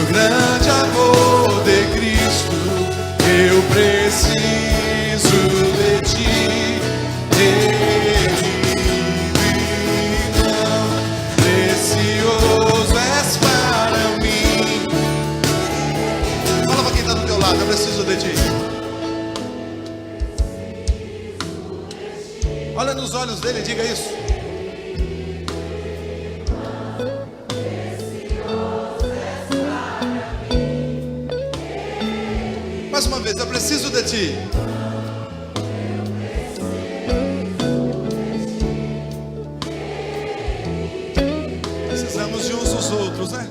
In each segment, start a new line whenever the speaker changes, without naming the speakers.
do grande amor de Cristo, eu preciso de ti, querido irmão, precioso és para mim. Fala pra quem está do teu lado, eu preciso de ti. Olha nos olhos dele e diga isso. Mais uma vez, eu preciso de ti. Precisamos de uns dos outros, né?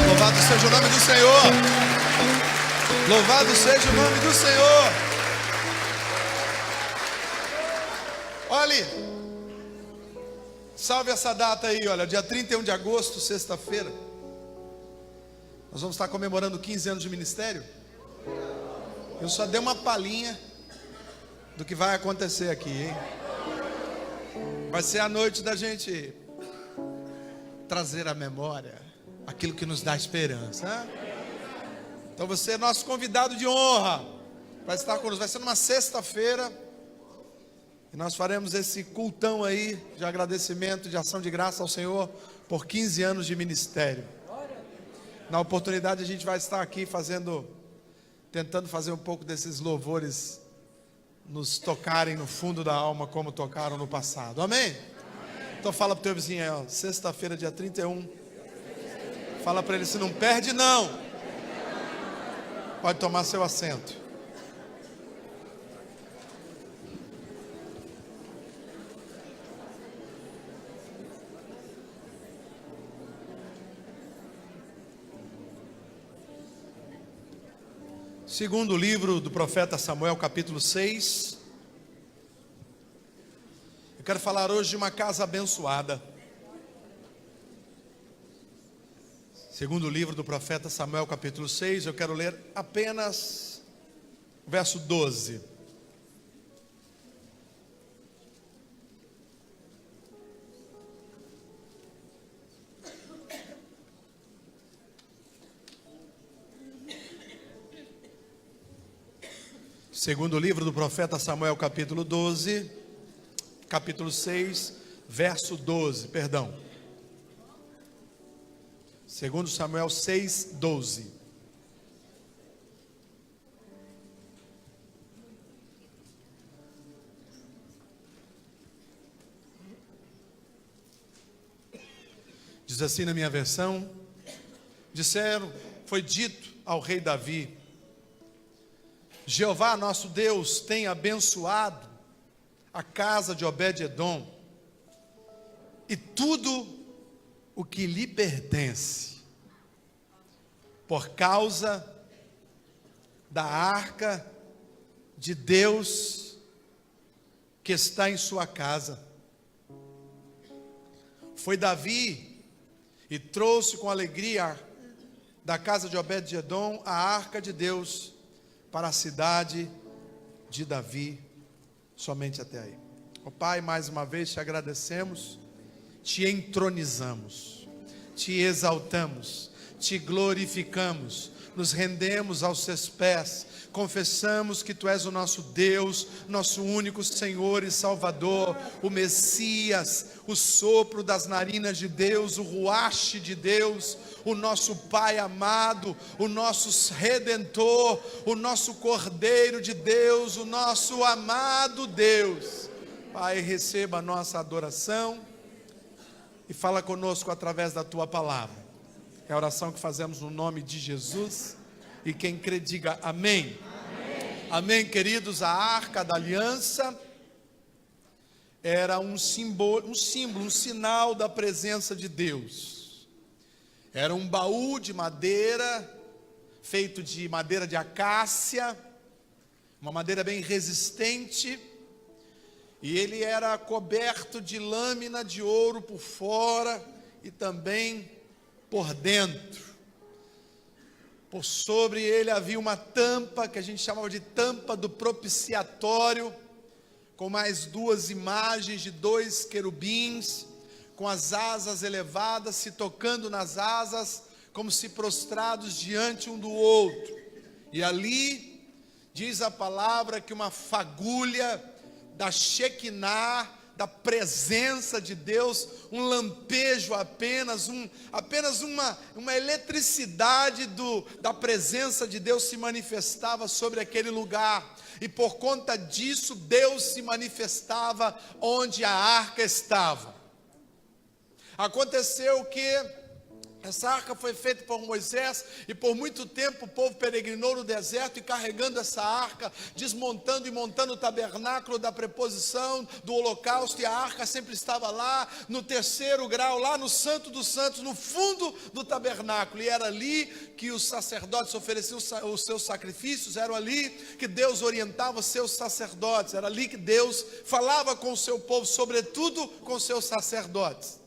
Louvado seja o nome do Senhor. Louvado seja o nome do Senhor. Olha, salve essa data aí, olha, dia 31 de agosto, sexta-feira. Nós vamos estar comemorando 15 anos de ministério. Eu só dei uma palhinha do que vai acontecer aqui, hein? Vai ser a noite da gente trazer à memória aquilo que nos dá esperança, né? Então você é nosso convidado de honra. Vai estar conosco, vai ser numa sexta-feira. E nós faremos esse cultão aí de agradecimento, de ação de graça ao Senhor por 15 anos de ministério. Na oportunidade a gente vai estar aqui tentando fazer um pouco desses louvores nos tocarem no fundo da alma como tocaram no passado. Amém? Então fala para o teu vizinho aí, ó, sexta-feira, dia 31. Fala para ele, se não perde não. Pode tomar seu assento. Segundo livro do profeta Samuel, capítulo 6. Eu quero falar hoje de uma casa abençoada. Segundo livro do profeta Samuel, capítulo 6, eu quero ler apenas o verso 12. Segundo livro do profeta Samuel, capítulo 6, verso 12, perdão. Segundo Samuel 6, 12. Diz assim na minha versão: foi dito ao rei Davi: Jeová nosso Deus tem abençoado a casa de Obed-edom e tudo o que lhe pertence, por causa da arca de Deus que está em sua casa. Foi Davi e trouxe com alegria da casa de Obed-edom a arca de Deus para a cidade de Davi, somente até aí. Ó Pai, mais uma vez te agradecemos, te entronizamos, te exaltamos, te glorificamos, nos rendemos aos seus pés, confessamos que Tu és o nosso Deus, nosso único Senhor e Salvador, o Messias, o sopro das narinas de Deus, o ruache de Deus, o nosso Pai amado, o nosso Redentor, o nosso Cordeiro de Deus, o nosso amado Deus. Pai, receba a nossa adoração e fala conosco através da Tua palavra. É a oração que fazemos no nome de Jesus. E quem crê diga amém. Amém, amém, queridos. A arca da aliança era um símbolo, um sinal da presença de Deus. Era um baú de madeira, feito de madeira de acácia, uma madeira bem resistente, e ele era coberto de lâmina de ouro por fora e também por dentro. Por sobre ele havia uma tampa, que a gente chamava de tampa do propiciatório, com mais 2 imagens de 2 querubins, com as asas elevadas, se tocando nas asas, como se prostrados diante um do outro. E ali, diz a palavra, que uma fagulha da Shekinah, da presença de Deus, um lampejo apenas uma eletricidade da presença de Deus se manifestava sobre aquele lugar, e por conta disso Deus se manifestava onde a arca estava. Aconteceu que essa arca foi feita por Moisés, e por muito tempo o povo peregrinou no deserto, e carregando essa arca, desmontando e montando o tabernáculo da preposição, do holocausto, e a arca sempre estava lá, no 3º grau, lá no Santo dos Santos, no fundo do tabernáculo, e era ali que os sacerdotes ofereciam os seus sacrifícios, era ali que Deus orientava os seus sacerdotes, era ali que Deus falava com o seu povo, sobretudo com os seus sacerdotes.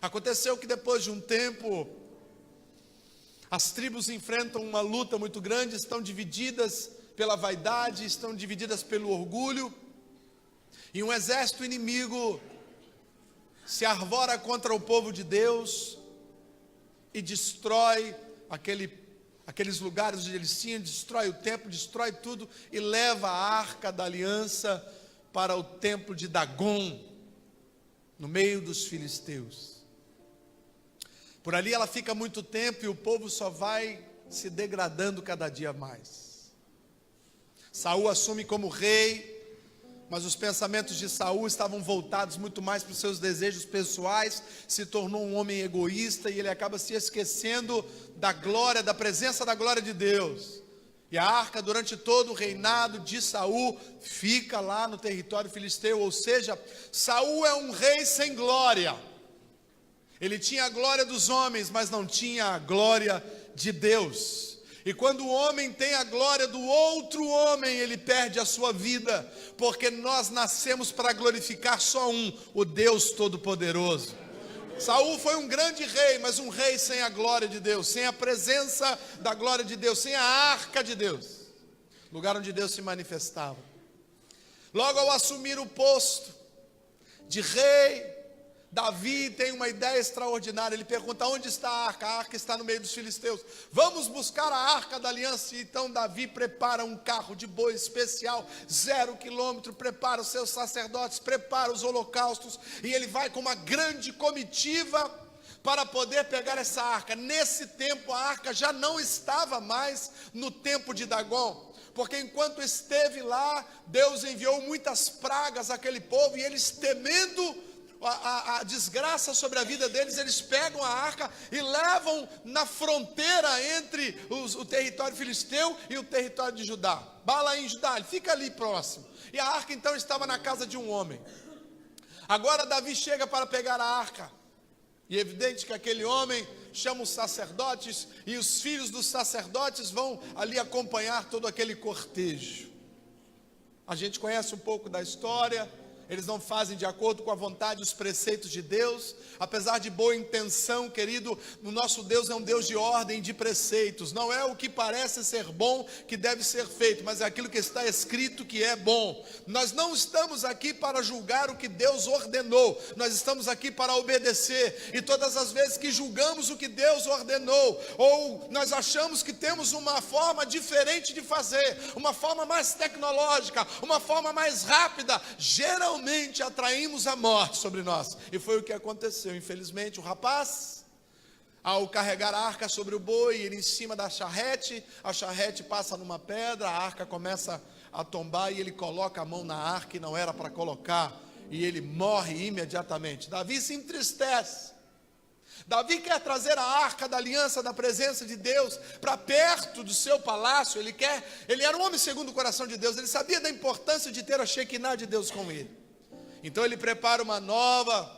Aconteceu que depois de um tempo, as tribos enfrentam uma luta muito grande, estão divididas pela vaidade, estão divididas pelo orgulho, e um exército inimigo se arvora contra o povo de Deus e destrói aqueles lugares onde eles tinham, destrói o templo, destrói tudo, e leva a arca da aliança para o templo de Dagon, no meio dos filisteus. Por ali ela fica muito tempo, e o povo só vai se degradando cada dia mais. Saul assume como rei, mas os pensamentos de Saul estavam voltados muito mais para os seus desejos pessoais, se tornou um homem egoísta, e ele acaba se esquecendo da glória, da presença da glória de Deus. E a arca, durante todo o reinado de Saul, fica lá no território filisteu, ou seja, Saul é um rei sem glória. Ele tinha a glória dos homens, mas não tinha a glória de Deus. E quando o homem tem a glória do outro homem, ele perde a sua vida, porque nós nascemos para glorificar só um, o Deus Todo-Poderoso. Saul foi um grande rei, mas um rei sem a glória de Deus, sem a presença da glória de Deus, sem a arca de Deus, lugar onde Deus se manifestava. Logo ao assumir o posto de rei, Davi tem uma ideia extraordinária. Ele pergunta: onde está a arca? A arca está no meio dos filisteus. Vamos buscar a arca da aliança. Então Davi prepara um carro de boi especial, 0 quilômetro, prepara os seus sacerdotes, prepara os holocaustos, e ele vai com uma grande comitiva para poder pegar essa arca. Nesse tempo a arca já não estava mais no templo de Dagon, porque enquanto esteve lá, Deus enviou muitas pragas àquele povo, e eles, temendo a desgraça sobre a vida deles, eles pegam a arca e levam na fronteira entre o território filisteu e o território de Judá, Balaim, Judá, ele fica ali próximo, e a arca então estava na casa de um homem. Agora Davi chega para pegar a arca, e é evidente que aquele homem chama os sacerdotes, e os filhos dos sacerdotes vão ali acompanhar todo aquele cortejo. A gente conhece um pouco da história. Eles não fazem de acordo com a vontade e os preceitos de Deus, apesar de boa intenção, querido. O nosso Deus é um Deus de ordem, de preceitos. Não é o que parece ser bom que deve ser feito, mas é aquilo que está escrito que é bom. Nós não estamos aqui para julgar o que Deus ordenou, nós estamos aqui para obedecer. E todas as vezes que julgamos o que Deus ordenou, ou nós achamos que temos uma forma diferente de fazer, uma forma mais tecnológica, uma forma mais rápida, geralmente atraímos a morte sobre nós. E foi o que aconteceu. Infelizmente, o rapaz, ao carregar a arca sobre o boi, ele em cima da charrete, a charrete passa numa pedra, a arca começa a tombar, e ele coloca a mão na arca e não era para colocar, e ele morre imediatamente. Davi se entristece. Davi quer trazer a arca da aliança, da presença de Deus, para perto do seu palácio. Ele era um homem segundo o coração de Deus, ele sabia da importância de ter a Shekinah de Deus com ele. Então ele prepara uma nova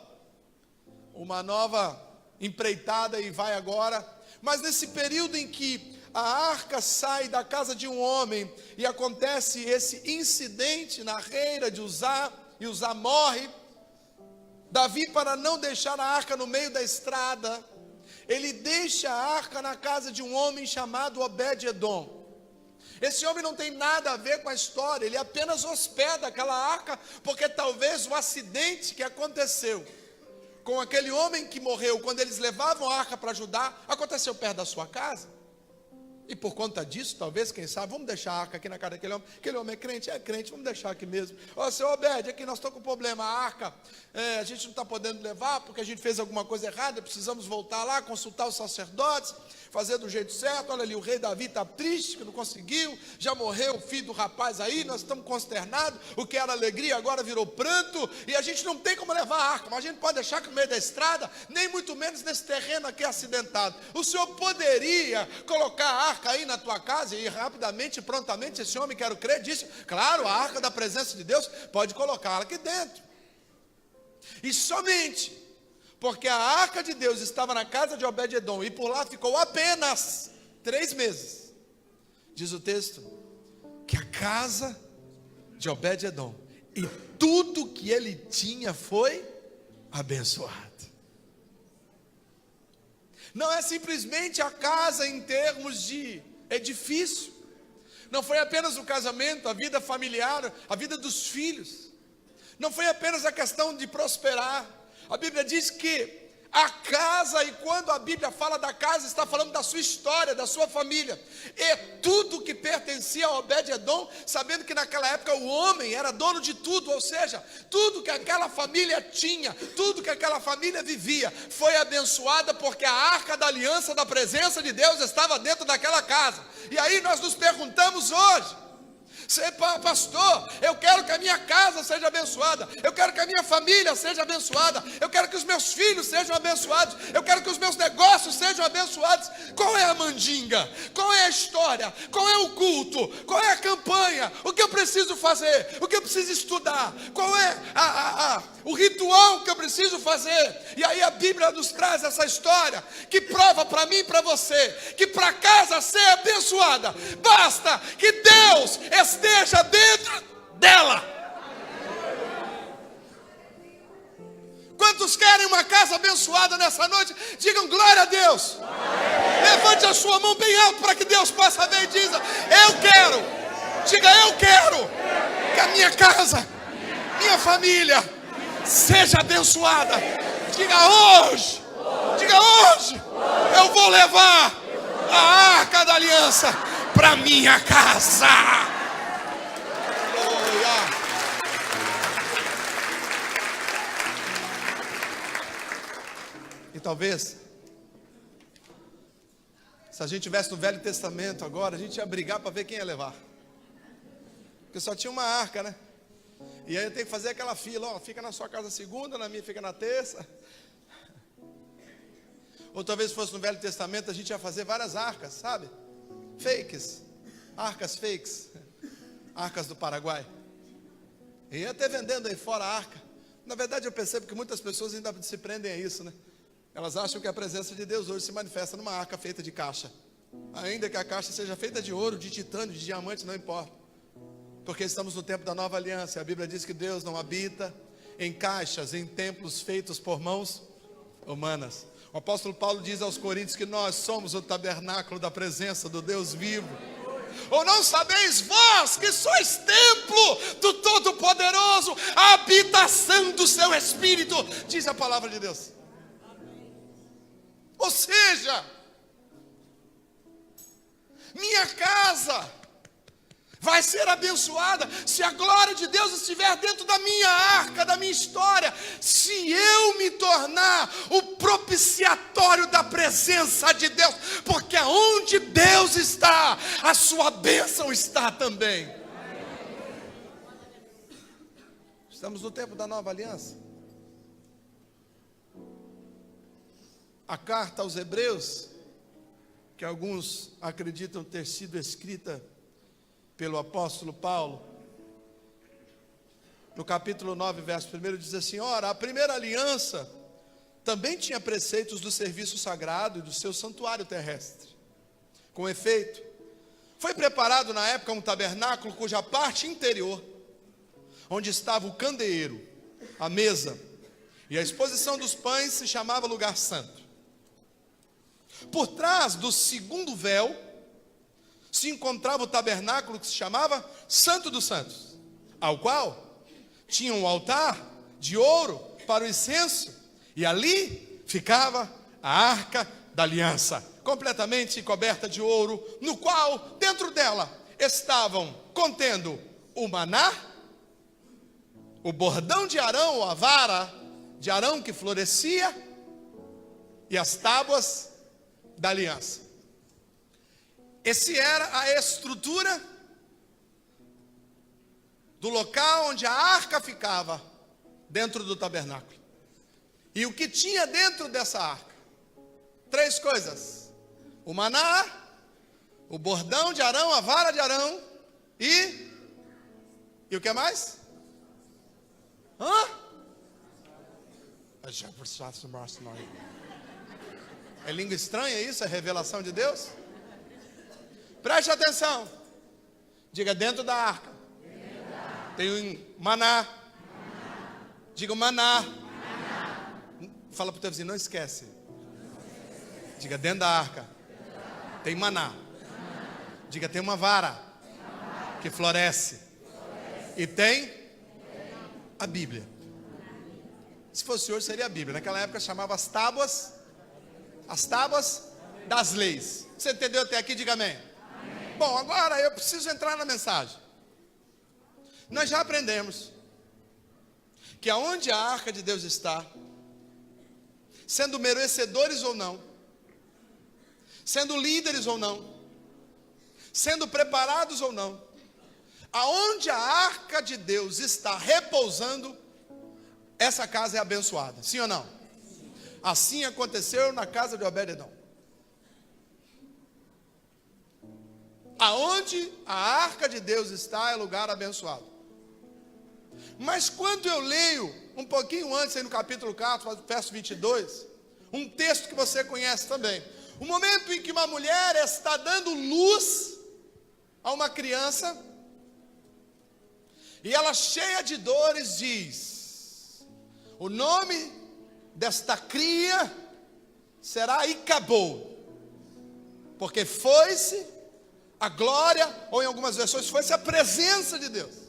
empreitada e vai agora. Mas nesse período em que a arca sai da casa de um homem e acontece esse incidente na reira de Uzá, e Uzá morre, Davi, para não deixar a arca no meio da estrada, ele deixa a arca na casa de um homem chamado Obed-edom. Esse homem não tem nada a ver com a história, ele apenas hospeda aquela arca, porque talvez o acidente que aconteceu com aquele homem que morreu, quando eles levavam a arca para Judá, aconteceu perto da sua casa. E por conta disso, talvez, quem sabe, vamos deixar a arca aqui na casa daquele homem. Aquele homem é crente, vamos deixar aqui mesmo. Ó, seu Obed, aqui nós estamos com problema, a arca, a gente não está podendo levar, porque a gente fez alguma coisa errada, precisamos voltar lá, consultar os sacerdotes, fazer do jeito certo. Olha ali, o rei Davi está triste, que não conseguiu, já morreu o filho do rapaz aí, nós estamos consternados, o que era alegria agora virou pranto, e a gente não tem como levar a arca, mas a gente pode deixar aqui no meio da estrada, nem muito menos nesse terreno aqui acidentado. O senhor poderia colocar a arca aí na tua casa? E rapidamente, prontamente, esse homem, quero crer, disse, claro, a arca da presença de Deus, pode colocá-la aqui dentro. E somente porque a arca de Deus estava na casa de Obed-edom, e por lá ficou apenas 3 meses, diz o texto, que a casa de Obed-edom e tudo que ele tinha foi abençoado. Não é simplesmente a casa em termos de edifício, não foi apenas o casamento, a vida familiar, a vida dos filhos, não foi apenas a questão de prosperar. A Bíblia diz que a casa, e quando a Bíblia fala da casa, está falando da sua história, da sua família, e tudo que pertencia a Obed-edom, sabendo que naquela época o homem era dono de tudo, ou seja, tudo que aquela família tinha, tudo que aquela família vivia, foi abençoada, porque a arca da aliança, da presença de Deus, estava dentro daquela casa. E aí nós nos perguntamos hoje, pastor, eu quero que a minha casa seja abençoada, eu quero que a minha família seja abençoada, eu quero que os meus filhos sejam abençoados, eu quero que os meus negócios sejam abençoados. Qual é a mandinga? Qual é a história? Qual é o culto? Qual é a campanha? O que eu preciso fazer? O que eu preciso estudar? Qual é o ritual que eu preciso fazer? E aí a Bíblia nos traz essa história que prova para mim e para você que para a casa ser abençoada, basta que Deus esteja dentro dela. Quantos querem uma casa abençoada nessa noite? Digam glória a Deus. Levante a sua mão bem alto para que Deus possa ver e diga, eu quero. Diga, eu quero que a minha casa, minha família seja abençoada. Diga hoje eu vou levar a arca da aliança para minha casa. E talvez, se a gente estivesse no Velho Testamento agora, a gente ia brigar para ver quem ia levar, porque só tinha uma arca, né? E aí eu tenho que fazer aquela fila, ó, fica na sua casa segunda, na minha fica na terça. Ou talvez fosse no Velho Testamento, a gente ia fazer várias arcas, sabe? Fakes, arcas fakes, arcas do Paraguai. E ia até vendendo aí fora a arca. Na verdade eu percebo que muitas pessoas ainda se prendem a isso, né? Elas acham que a presença de Deus hoje se manifesta numa arca feita de caixa. Ainda que a caixa seja feita de ouro, de titânio, de diamante, não importa. Porque estamos no tempo da nova aliança. A Bíblia diz que Deus não habita em caixas, em templos feitos por mãos humanas. O apóstolo Paulo diz aos Coríntios que nós somos o tabernáculo da presença do Deus vivo. Ou não sabeis vós que sois templo do Todo-Poderoso, a habitação do seu Espírito, diz a palavra de Deus. Ou seja, minha casa vai ser abençoada se a glória de Deus estiver dentro da minha arca, da minha história. Se eu me tornar o propiciatório da presença de Deus, porque onde Deus está, a sua bênção está também. Estamos no tempo da nova aliança. A carta aos Hebreus, que alguns acreditam ter sido escrita pelo apóstolo Paulo, no capítulo 9, verso 1, diz assim: ora, a primeira aliança também tinha preceitos do serviço sagrado e do seu santuário terrestre. Com efeito, foi preparado na época um tabernáculo cuja parte interior, onde estava o candeeiro, a mesa e a exposição dos pães, se chamava lugar santo. Por trás do segundo véu se encontrava o tabernáculo que se chamava Santo dos Santos, ao qual tinha um altar de ouro para o incenso, e ali ficava a arca da aliança, completamente coberta de ouro, no qual dentro dela estavam contendo o maná, o bordão de Arão, ou a vara de Arão que florescia, e as tábuas da aliança. Essa era a estrutura do local onde a arca ficava dentro do tabernáculo. E o que tinha dentro dessa arca? 3 coisas: o maná, o bordão de Arão, a vara de Arão e o que mais? É língua estranha isso? É revelação de Deus? Preste atenção. Diga: dentro da arca tem um maná. Diga: maná. Fala para o teu vizinho, não esquece. Diga: dentro da arca tem maná. Diga: tem uma vara que floresce. E tem a Bíblia. Se fosse hoje seria a Bíblia. Naquela época chamava as tábuas das leis. Você entendeu até aqui? Diga amém. Bom, agora eu preciso entrar na mensagem. Nós já aprendemos que aonde a arca de Deus está, sendo merecedores ou não, sendo líderes ou não, sendo preparados ou não, aonde a arca de Deus está repousando, essa casa é abençoada. Sim ou não? Assim aconteceu na casa de Obed-edom. Aonde a arca de Deus está é lugar abençoado. Mas quando eu leio um pouquinho antes, aí no capítulo 4, verso 22, um texto que você conhece também, o momento em que uma mulher está dando luz a uma criança, e ela, cheia de dores, diz: o nome desta cria será Icabod, porque foi-se a glória, ou em algumas versões, foi-se a presença de Deus.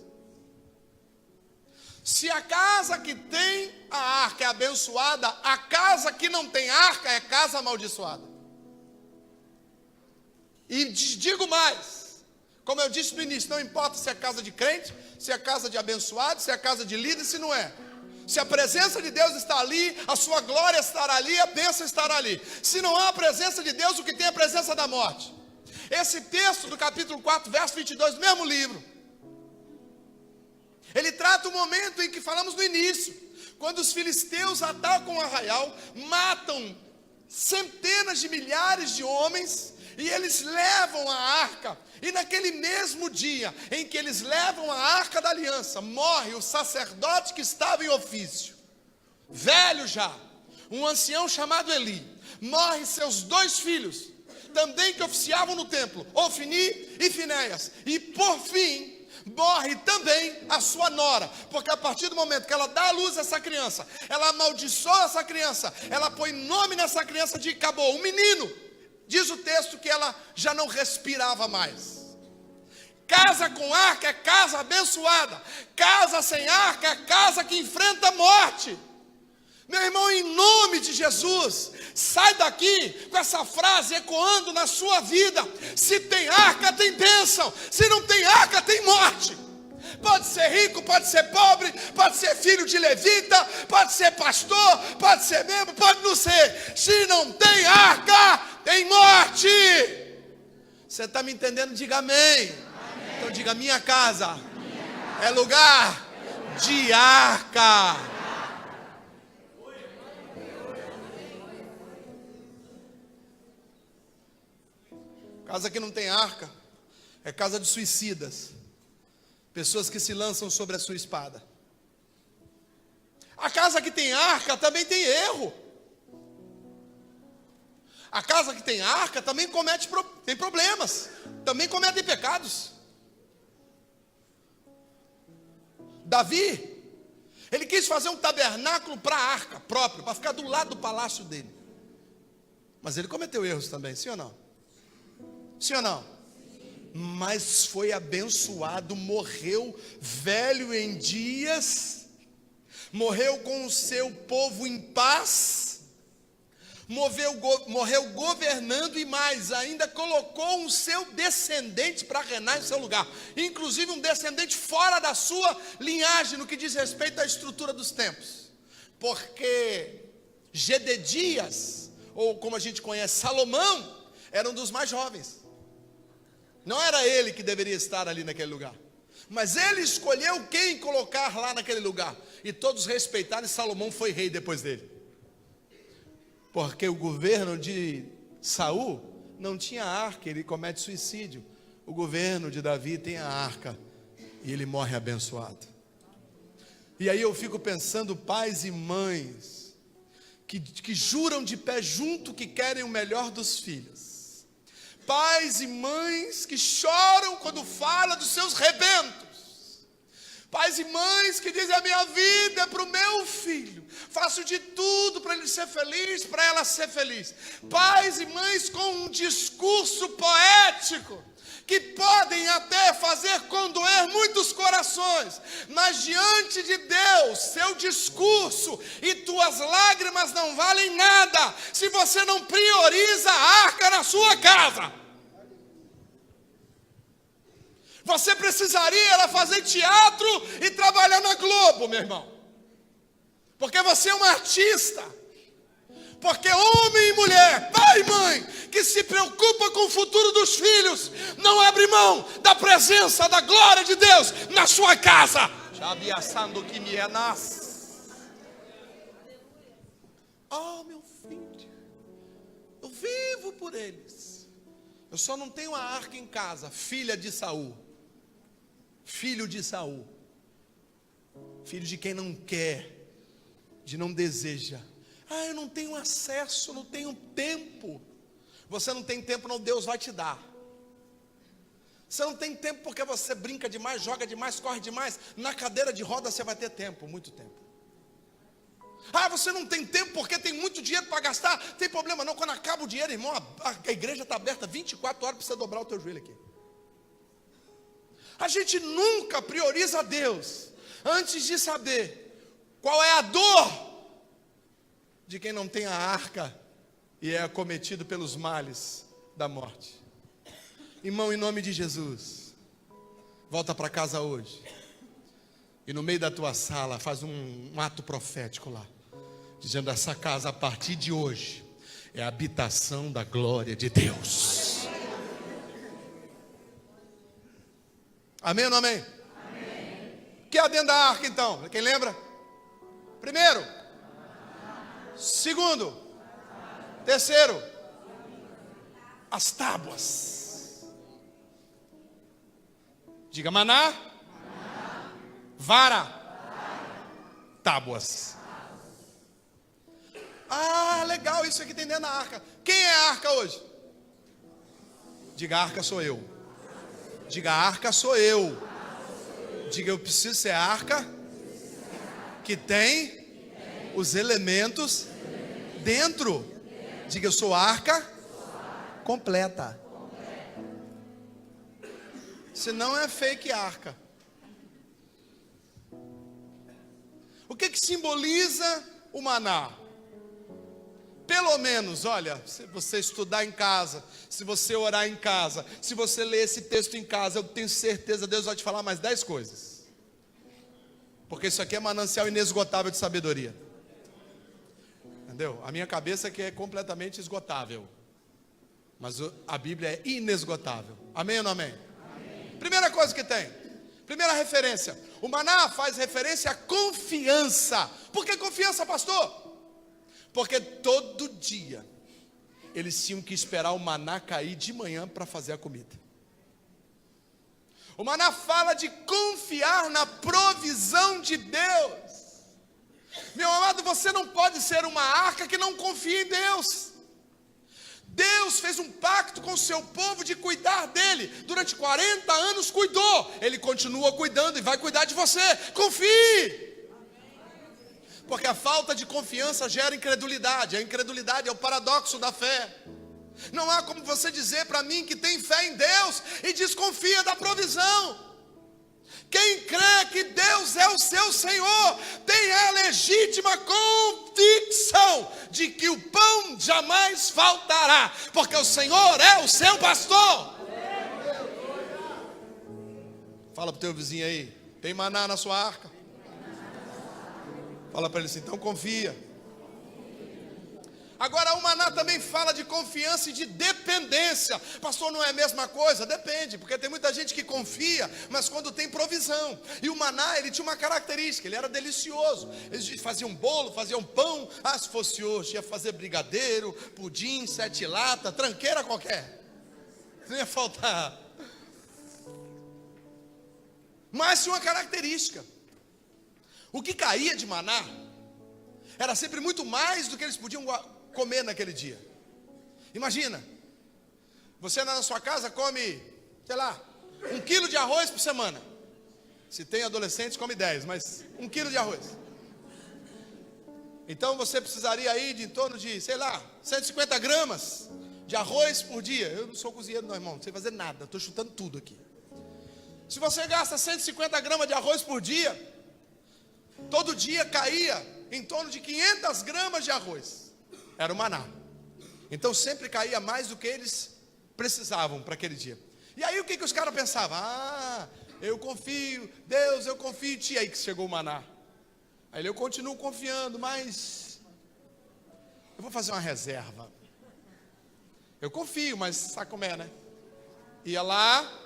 Se a casa que tem a arca é abençoada, a casa que não tem arca é casa amaldiçoada. E digo mais, como eu disse no início, não importa se é casa de crente, se é casa de abençoado, se é casa de líder, se não é. Se a presença de Deus está ali, a sua glória estará ali, a bênção estará ali. Se não há a presença de Deus, o que tem é a presença da morte. Esse texto do capítulo 4, verso 22, do mesmo livro, ele trata o momento em que falamos no início, quando os filisteus atacam o arraial, matam centenas de milhares de homens, e eles levam a arca, e naquele mesmo dia em que eles levam a arca da aliança, morre o sacerdote que estava em ofício, velho já, um ancião chamado Eli, morre seus 2 filhos, também que oficiavam no templo, Ofni e Finéias, e por fim, morre também a sua nora, porque a partir do momento que ela dá à luz a essa criança, ela amaldiçoa essa criança, ela põe nome nessa criança de Icabod, um menino, diz o texto que ela já não respirava mais. Casa com arca é casa abençoada, casa sem arca é casa que enfrenta a morte. Meu irmão, em nome de Jesus, sai daqui com essa frase ecoando na sua vida: se tem arca, tem bênção, se não tem arca, tem morte. Pode ser rico, pode ser pobre, pode ser filho de levita, pode ser pastor, pode ser membro, pode não ser. Se não tem arca, tem morte. Você está me entendendo? Diga amém. Amém. Então diga: minha casa é lugar de arca. Casa que não tem arca é casa de suicidas, pessoas que se lançam sobre a sua espada. A casa que tem arca também tem erro. A casa que tem arca também tem problemas, também cometem pecados. Davi, ele quis fazer um tabernáculo para a arca próprio, para ficar do lado do palácio dele. Mas ele cometeu erros também, sim ou não? Sim ou não? Mas foi abençoado, morreu velho em dias, morreu com o seu povo em paz, morreu governando e mais, ainda colocou o seu descendente para reinar em seu lugar, inclusive um descendente fora da sua linhagem, no que diz respeito à estrutura dos tempos, porque Gededias, ou como a gente conhece, Salomão, era um dos mais jovens. Não era ele que deveria estar ali naquele lugar, mas ele escolheu quem colocar lá naquele lugar, e todos respeitaram, e Salomão foi rei depois dele, porque o governo de Saul não tinha arca, ele comete suicídio. O governo de Davi tem a arca, e ele morre abençoado. E aí eu fico pensando, pais e mães que juram de pé junto que querem o melhor dos filhos, pais e mães que choram quando fala dos seus rebentos, pais e mães que dizem: a minha vida é para o meu filho, faço de tudo para ele ser feliz, para ela ser feliz. Pais e mães com um discurso poético, que podem até fazer condoer muitos corações, mas diante de Deus, seu discurso e tuas lágrimas não valem nada, se você não prioriza a arca na sua casa. Você precisaria fazer teatro e trabalhar na Globo, meu irmão, porque você é um artista. Porque homem e mulher, pai e mãe, que se preocupa com o futuro dos filhos, não abre mão da presença, da glória de Deus na sua casa. Oh, meu filho, eu vivo por eles. Eu só não tenho a arca em casa. Filha de Saul, filho de Saul, filho de quem não quer, de não deseja. Ah, eu não tenho acesso, não tenho tempo. Você não tem tempo, não, Deus vai te dar. Você não tem tempo porque você brinca demais, joga demais, corre demais. Na cadeira de roda você vai ter tempo, muito tempo. Ah, você não tem tempo porque tem muito dinheiro para gastar. Tem problema não, quando acaba o dinheiro, irmão, a igreja está aberta 24 horas para você dobrar o teu joelho aqui. A gente nunca prioriza Deus antes de saber qual é a dor de quem não tem a arca e é acometido pelos males da morte. Irmão, em nome de Jesus, volta para casa hoje e no meio da tua sala faz um ato profético lá, dizendo: essa casa a partir de hoje é a habitação da glória de Deus. Amém ou não amém? Amém. O que é dentro da arca então? Quem lembra? Primeiro, segundo, terceiro, as tábuas. Diga: maná, vara, tábuas. Ah, legal, isso aqui tem dentro da arca. Quem é a arca hoje? Diga: a arca sou eu. Diga: a arca sou eu. Diga: eu preciso ser a arca que tem os elementos dentro. Diga: eu sou a arca completa. Se não é fake arca. O que simboliza o maná? Pelo menos, olha, se você estudar em casa, se você orar em casa, se você ler esse texto em casa, eu tenho certeza Deus vai te falar mais 10 coisas. Porque isso aqui é manancial inesgotável de sabedoria. Entendeu? A minha cabeça que é completamente esgotável, mas a Bíblia é inesgotável. Amém ou não amém? Amém. Primeira coisa que tem, primeira referência, o maná faz referência à confiança. Por que confiança, pastor? Porque todo dia eles tinham que esperar o maná cair de manhã para fazer a comida. O maná fala de confiar na provisão de Deus. Meu amado, você não pode ser uma arca que não confia em Deus. Deus fez um pacto com o seu povo de cuidar dele. Durante 40 anos cuidou. Ele continua cuidando e vai cuidar de você. Confie. Porque a falta de confiança gera incredulidade. A incredulidade é o paradoxo da fé. Não há como você dizer para mim que tem fé em Deus e desconfia da provisão. Quem crê que Deus é o seu Senhor tem a legítima convicção de que o pão jamais faltará, porque o Senhor é o seu pastor. Fala para o teu vizinho aí, tem maná na sua arca? Fala para ele assim, então confia. Agora o maná também fala de confiança e de dependência. Pastor, não é a mesma coisa? Depende, porque tem muita gente que confia, mas quando tem provisão. E o maná, ele tinha uma característica, ele era delicioso. Eles faziam bolo, faziam pão. Ah, se fosse hoje, ia fazer brigadeiro, pudim, 7 latas, tranqueira qualquer. Não ia faltar. Mas tinha uma característica. O que caía de maná era sempre muito mais do que eles podiam comer naquele dia. Imagina, você na sua casa come, sei lá, 1 quilo de arroz por semana. Se tem adolescentes, come 10, mas 1 quilo de arroz. Então você precisaria aí de em torno de, sei lá, 150 gramas de arroz por dia. Eu não sou cozinheiro não, irmão, não sei fazer nada, estou chutando tudo aqui. Se você gasta 150 gramas de arroz por dia, todo dia caía em torno de 500 gramas de arroz. Era o maná. Então sempre caía mais do que eles precisavam para aquele dia. E aí o que os caras pensavam? Ah, eu confio, Deus, eu confio em ti. Aí que chegou o maná. Aí eu continuo confiando, mas eu vou fazer uma reserva. Eu confio, mas sabe como é, né? Ia lá,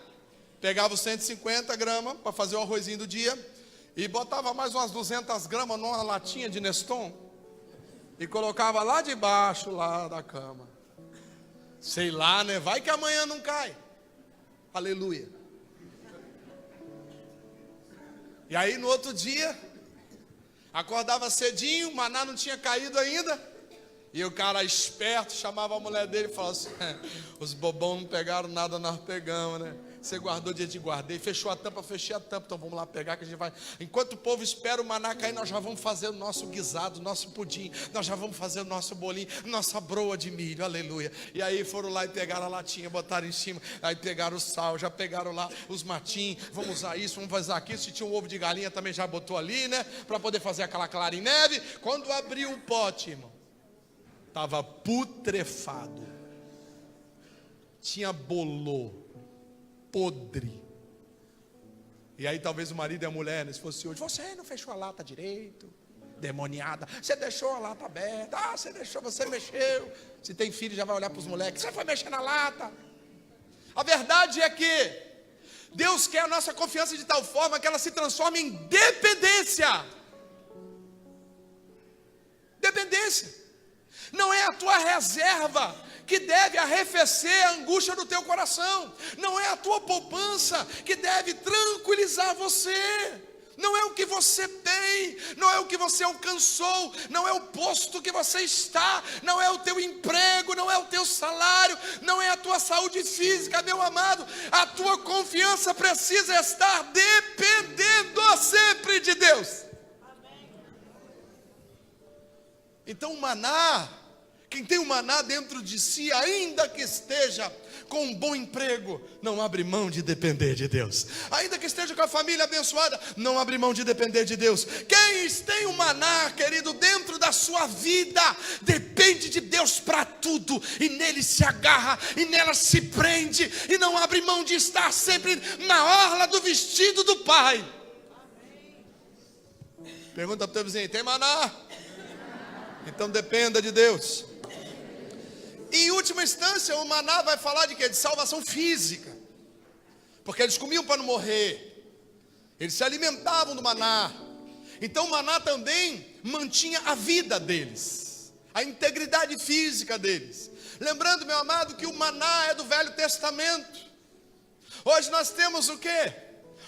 pegava os 150 gramas para fazer o arrozinho do dia e botava mais umas 200 gramas numa latinha de Neston e colocava lá debaixo lá da cama. Sei lá, né? Vai que amanhã não cai. Aleluia. E aí no outro dia, acordava cedinho, o maná não tinha caído ainda. E o cara esperto chamava a mulher dele e falava assim: os bobão não pegaram nada, nós pegamos, né? Você guardou, dia de guardei, fechou a tampa, fechei a tampa. Então vamos lá pegar que a gente vai. Enquanto o povo espera o maná cair, nós já vamos fazer o nosso guisado, o nosso pudim. Nós já vamos fazer o nosso bolinho, nossa broa de milho, aleluia. E aí foram lá e pegaram a latinha, botaram em cima. Aí pegaram o sal, já pegaram lá os matins. Vamos usar isso, vamos fazer aquilo. Se tinha um ovo de galinha também já botou ali, né? Para poder fazer aquela clara em neve. Quando abriu o pote, irmão, estava putrefado. Tinha bolô, podre. E aí talvez o marido e a mulher, né, se fosse hoje, você não fechou a lata direito, demoniada, você deixou a lata aberta, você deixou, você mexeu. Se tem filho já vai olhar para os moleques, você foi mexer na lata. A verdade é que Deus quer a nossa confiança de tal forma que ela se transforme em dependência. Dependência. Não é a tua reserva que deve arrefecer a angústia do teu coração. Não é a tua poupança que deve tranquilizar você. Não é o que você tem, não é o que você alcançou, não é o posto que você está, não é o teu emprego, não é o teu salário, não é a tua saúde física, meu amado. A tua confiança precisa estar dependendo sempre de Deus. Então o maná, quem tem o maná dentro de si, ainda que esteja com um bom emprego, não abre mão de depender de Deus. Ainda que esteja com a família abençoada, não abre mão de depender de Deus. Quem tem o maná, querido, dentro da sua vida, depende de Deus para tudo, e nele se agarra, e nela se prende, e não abre mão de estar sempre na orla do vestido do Pai. Pergunta para o teu vizinho, tem maná? Então dependa de Deus. Em última instância, o maná vai falar de quê? De salvação física. Porque eles comiam para não morrer. Eles se alimentavam do maná. Então o maná também mantinha a vida deles, a integridade física deles. Lembrando, meu amado, que o maná é do Velho Testamento. Hoje nós temos o quê?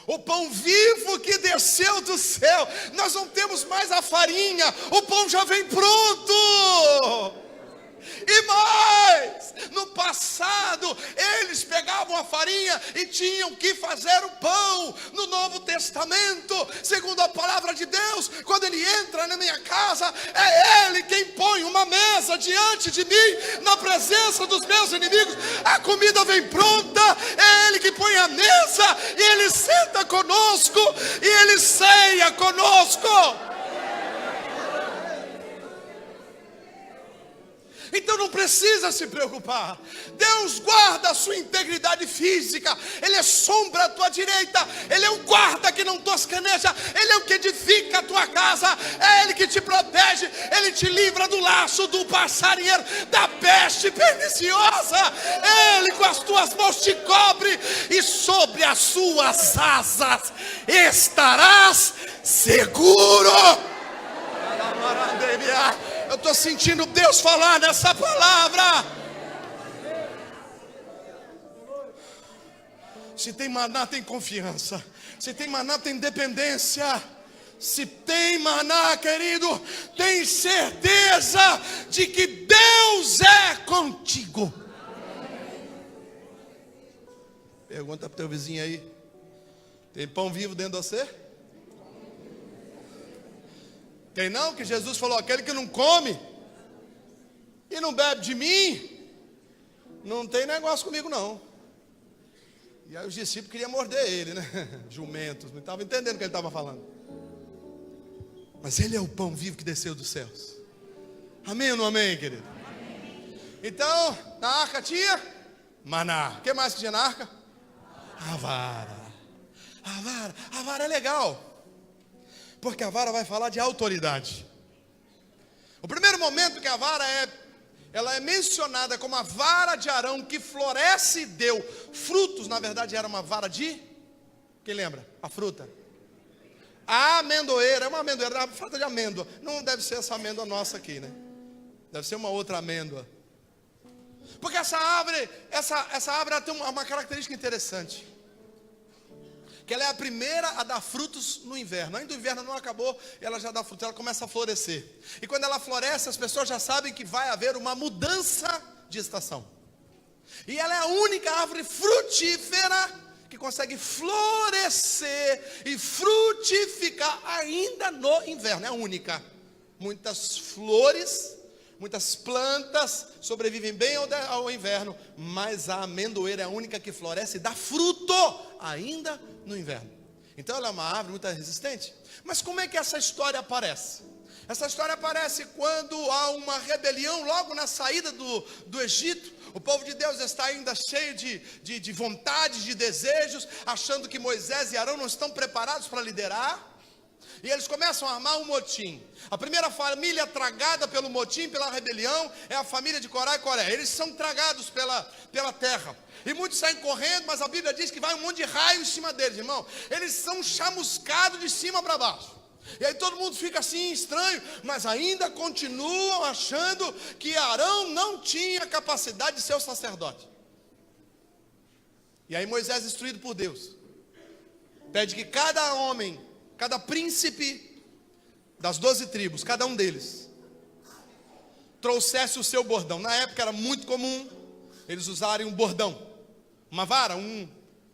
O pão vivo que desceu do céu. Nós não temos mais a farinha, o pão já vem pronto. E mais, no passado eles pegavam a farinha e tinham que fazer o pão. No Novo Testamento, segundo a palavra de Deus, quando Ele entra na minha casa, é Ele quem põe uma mesa diante de mim, na presença dos meus inimigos. A comida vem pronta, é Ele que põe a mesa, e Ele senta conosco, e Ele ceia conosco. Então não precisa se preocupar. Deus guarda a sua integridade física. Ele é sombra à tua direita. Ele é o guarda que não toscaneja. Ele é o que edifica a tua casa. É Ele que te protege. Ele te livra do laço do passarinheiro, da peste perniciosa. Ele com as tuas mãos te cobre, e sobre as suas asas estarás seguro. Eu estou sentindo Deus falar nessa palavra. Se tem maná, tem confiança. Se tem maná, tem dependência. Se tem maná, querido, tem certeza de que Deus é contigo. Pergunta para o teu vizinho aí: tem pão vivo dentro de você? Tem não? Que Jesus falou: aquele que não come e não bebe de mim, não tem negócio comigo não. E aí os discípulos queriam morder ele, né? Jumentos, não estavam entendendo o que ele estava falando. Mas Ele é o pão vivo que desceu dos céus. Amém ou não amém, querido? Amém. Então, na arca tinha maná. O que mais que tinha na arca? A vara. A vara. A vara é legal, porque a vara vai falar de autoridade. O primeiro momento que a vara ela é mencionada como a vara de Arão, que floresce e deu frutos. Na verdade era uma vara de, quem lembra? A fruta. A amendoeira, é uma amendoeira, a fruta de amêndoa. Não deve ser essa amêndoa nossa aqui, né? Deve ser uma outra amêndoa. Porque essa árvore ela tem uma característica interessante, que ela é a primeira a dar frutos no inverno. Ainda o inverno não acabou, ela já dá frutos, ela começa a florescer. E quando ela floresce, as pessoas já sabem que vai haver uma mudança de estação. E ela é a única árvore frutífera que consegue florescer e frutificar ainda no inverno. É a única. Muitas flores, muitas plantas sobrevivem bem ao inverno, mas a amendoeira é a única que floresce e dá fruto ainda no inverno. Então ela é uma árvore muito resistente. Mas como é que essa história aparece? Essa história aparece quando há uma rebelião logo na saída do Egito. O povo de Deus está ainda cheio de vontades, de desejos, achando que Moisés e Arão não estão preparados para liderar. E eles começam a armar um motim. A primeira família tragada pelo motim, pela rebelião, é a família de Corá e Coré. Eles são tragados pela terra. E muitos saem correndo, mas a Bíblia diz que vai um monte de raio em cima deles, irmão. Eles são chamuscados de cima para baixo. E aí todo mundo fica assim estranho, mas ainda continuam achando que Arão não tinha capacidade de ser o sacerdote. E aí Moisés, instruído por Deus, pede que cada homem, cada príncipe das 12 tribos, cada um deles, trouxesse o seu bordão. Na época era muito comum eles usarem um bordão, uma vara, como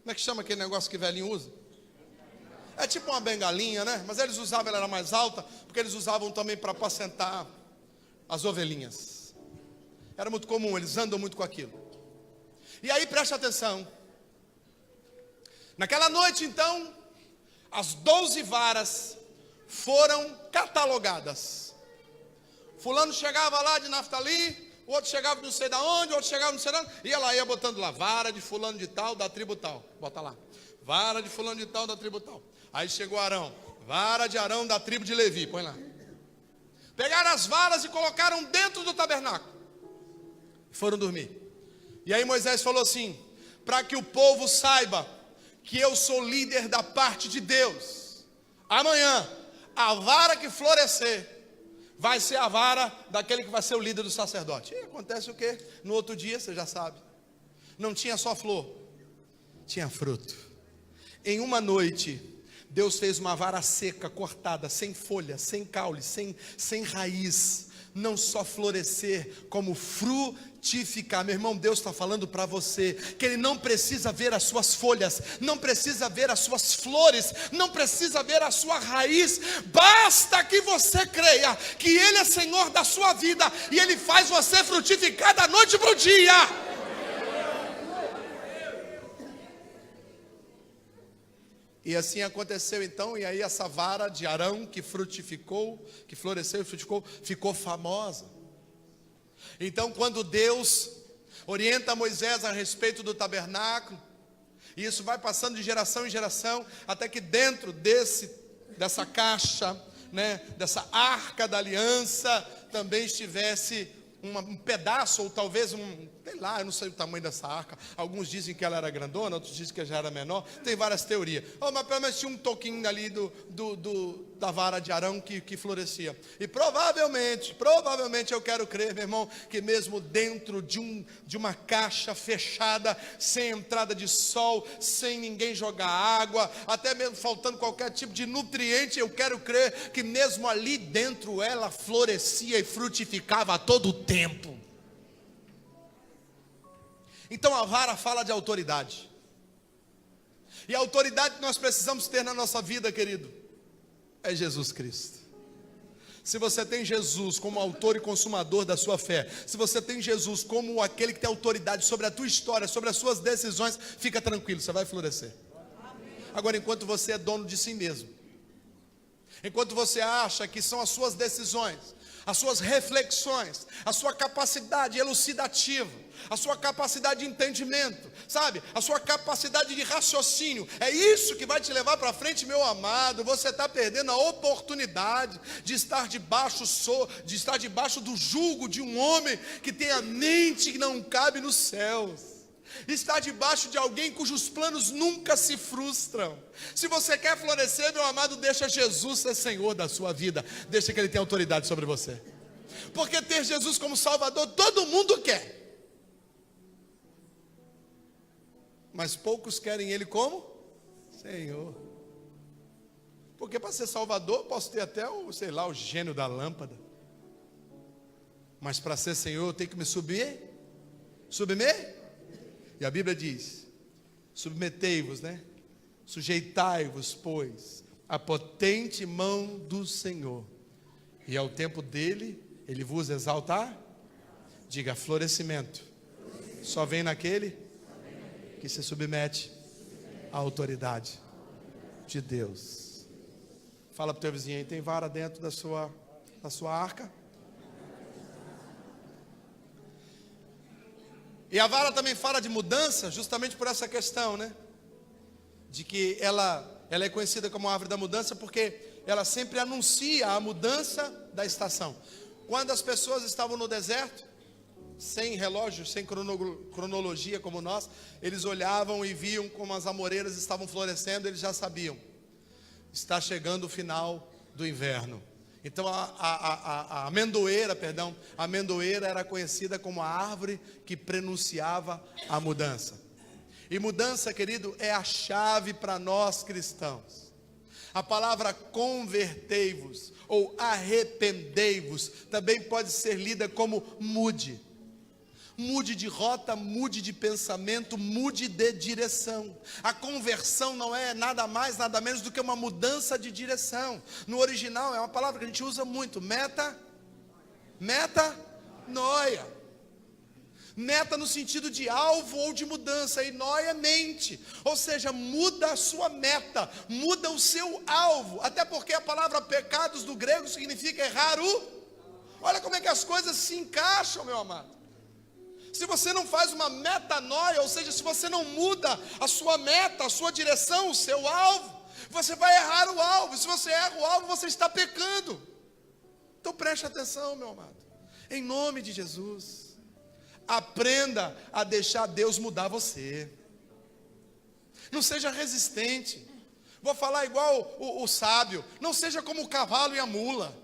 é que chama aquele negócio que velhinho usa? É tipo uma bengalinha, né? Mas eles usavam, ela era mais alta, porque eles usavam também para apacentar as ovelhinhas. Era muito comum, eles andam muito com aquilo. E aí preste atenção. Naquela noite então, as 12 varas foram catalogadas. Fulano chegava lá de Naftali, o outro chegava de não sei de onde, o outro chegava de não sei de onde, e ela ia botando lá, vara de fulano de tal, da tribo tal, bota lá, vara de fulano de tal, da tribo tal. Aí chegou Arão, vara de Arão da tribo de Levi, põe lá. Pegaram as varas e colocaram dentro do tabernáculo, foram dormir. E aí Moisés falou assim: para que o povo saiba que eu sou líder da parte de Deus, amanhã a vara que florescer vai ser a vara daquele que vai ser o líder do sacerdote. E acontece o quê? No outro dia, você já sabe, não tinha só flor, tinha fruto. Em uma noite, Deus fez uma vara seca, cortada, sem folha, sem caule, sem raiz, não só florescer, como frutificar. Meu irmão, Deus está falando para você, que Ele não precisa ver as suas folhas, não precisa ver as suas flores, não precisa ver a sua raiz, basta que você creia, que Ele é Senhor da sua vida, e Ele faz você frutificar da noite para o dia. E assim aconteceu então, e aí essa vara de Arão que frutificou, que floresceu e frutificou, ficou famosa. Então quando Deus orienta Moisés a respeito do tabernáculo, e isso vai passando de geração em geração, até que dentro dessa caixa, né, dessa arca da aliança, também estivesse um pedaço, ou talvez sei lá, eu não sei o tamanho dessa arca. Alguns dizem que ela era grandona, outros dizem que já era menor. Tem várias teorias. Mas pelo menos tinha um toquinho ali da vara de Arão que florescia. E provavelmente eu quero crer, meu irmão, que mesmo dentro de uma caixa fechada, sem entrada de sol, sem ninguém jogar água, até mesmo faltando qualquer tipo de nutriente, eu quero crer que mesmo ali dentro ela florescia e frutificava a todo o tempo. Então a vara fala de autoridade. E a autoridade que nós precisamos ter na nossa vida, querido, é Jesus Cristo. Se você tem Jesus como autor e consumador da sua fé, se você tem Jesus como aquele que tem autoridade sobre a tua história, sobre as suas decisões, fica tranquilo, você vai florescer. Agora, enquanto você é dono de si mesmo, enquanto você acha que são as suas decisões, as suas reflexões, a sua capacidade elucidativa, a sua capacidade de entendimento, sabe? A sua capacidade de raciocínio, é isso que vai te levar para frente, meu amado. Você está perdendo a oportunidade de estar debaixo do jugo de um homem que tem a mente que não cabe nos céus. Está debaixo de alguém cujos planos nunca se frustram. Se você quer florescer, meu amado, deixa Jesus ser Senhor da sua vida. Deixa que Ele tenha autoridade sobre você. Porque ter Jesus como Salvador, todo mundo quer. Mas poucos querem Ele como Senhor. Porque para ser Salvador, posso ter até o gênio da lâmpada. Mas para ser Senhor, eu tenho que me submeter. E a Bíblia diz: submetei-vos, né? Sujeitai-vos, pois, à potente mão do Senhor, e ao tempo dele, Ele vos exaltar. Diga: florescimento só vem naquele que se submete à autoridade de Deus. Fala para o teu vizinho aí: tem vara dentro da sua arca? E a vara também fala de mudança, justamente por essa questão, né? De que ela é conhecida como árvore da mudança, porque ela sempre anuncia a mudança da estação. Quando as pessoas estavam no deserto, sem relógio, sem cronologia como nós, eles olhavam e viam como as amoreiras estavam florescendo, eles já sabiam: está chegando o final do inverno. Então a amendoeira era conhecida como a árvore que prenunciava a mudança. E mudança, querido, é a chave para nós cristãos. A palavra convertei-vos ou arrependei-vos também pode ser lida como mude. Mude de rota, mude de pensamento, mude de direção. A conversão não é nada mais, nada menos do que uma mudança de direção. No original é uma palavra que a gente usa muito: metanoia. Meta no sentido de alvo ou de mudança, e noia, mente. Ou seja, muda a sua meta, muda o seu alvo. Até porque a palavra pecados do grego significa errar Olha como é que as coisas se encaixam, meu amado. Se você não faz uma metanoia, ou seja, se você não muda a sua meta, a sua direção, o seu alvo, você vai errar o alvo. Se você erra o alvo, você está pecando. Então preste atenção, meu amado. Em nome de Jesus, aprenda a deixar Deus mudar você. Não seja resistente. Vou falar igual o sábio: não seja como o cavalo e a mula,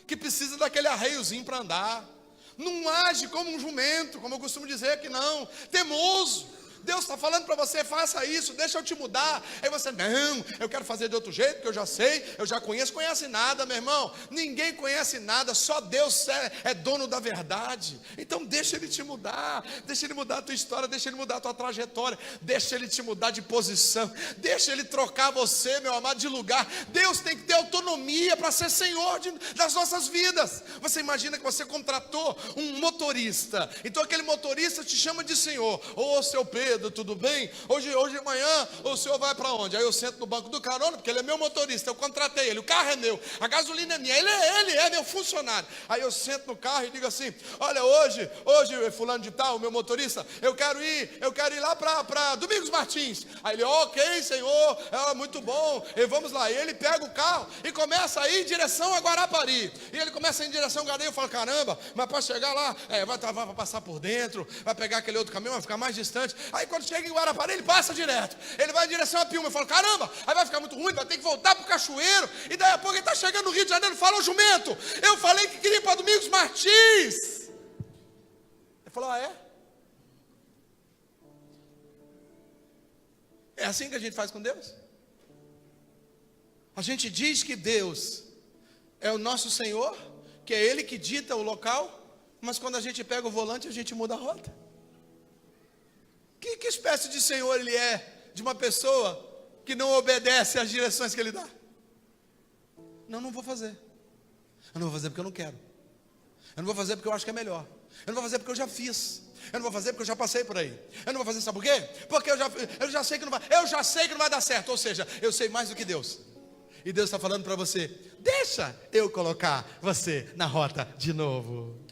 que precisa daquele arreiozinho para andar. Não age como um jumento, como eu costumo dizer que não, teimoso. Deus está falando para você, faça isso, deixa eu te mudar. Aí você, não, eu quero fazer de outro jeito, porque eu já sei, eu já conheço. Conhece nada, meu irmão. Ninguém conhece nada, só Deus é dono da verdade. Então deixa Ele te mudar, deixa Ele mudar a tua história, deixa Ele mudar a tua trajetória, deixa Ele te mudar de posição, deixa Ele trocar você, meu amado, de lugar. Deus tem que ter autonomia para ser Senhor das nossas vidas. Você imagina que você contratou um motorista, então aquele motorista te chama de Senhor. Ô seu Pedro, tudo bem? Hoje de manhã o senhor vai para onde? Aí eu sento no banco do carona, porque ele é meu motorista, eu contratei ele, o carro é meu, a gasolina é minha, ele é meu funcionário. Aí eu sento no carro e digo assim: olha, hoje fulano de tal, meu motorista, eu quero ir lá para Domingos Martins. Aí ele, ok senhor, muito bom, e vamos lá. E ele pega o carro e começa a ir em direção a Guarapari, e ele começa a ir em direção a Guarapari. Eu falo, caramba, mas para chegar lá, vai passar por dentro, vai pegar aquele outro caminho, vai ficar mais distante. Aí quando chega em Guarapari, ele passa direto, ele vai em direção a Piúma. Eu falo, caramba, aí vai ficar muito ruim, vai ter que voltar para o Cachoeiro, e daí a pouco ele está chegando no Rio de Janeiro. Fala, ô jumento, eu falei que queria ir para Domingos Martins. Ele falou, é? É assim que a gente faz com Deus? A gente diz que Deus é o nosso Senhor, que é Ele que dita o local, mas quando a gente pega o volante, a gente muda a rota. Que espécie de Senhor Ele é de uma pessoa que não obedece às direções que Ele dá? Não vou fazer. Eu não vou fazer porque eu não quero. Eu não vou fazer porque eu acho que é melhor. Eu não vou fazer porque eu já fiz. Eu não vou fazer porque eu já passei por aí. Eu não vou fazer, sabe por quê? Porque eu já sei que não vai. Eu já sei que não vai dar certo. Ou seja, eu sei mais do que Deus. E Deus está falando para você: deixa eu colocar você na rota de novo.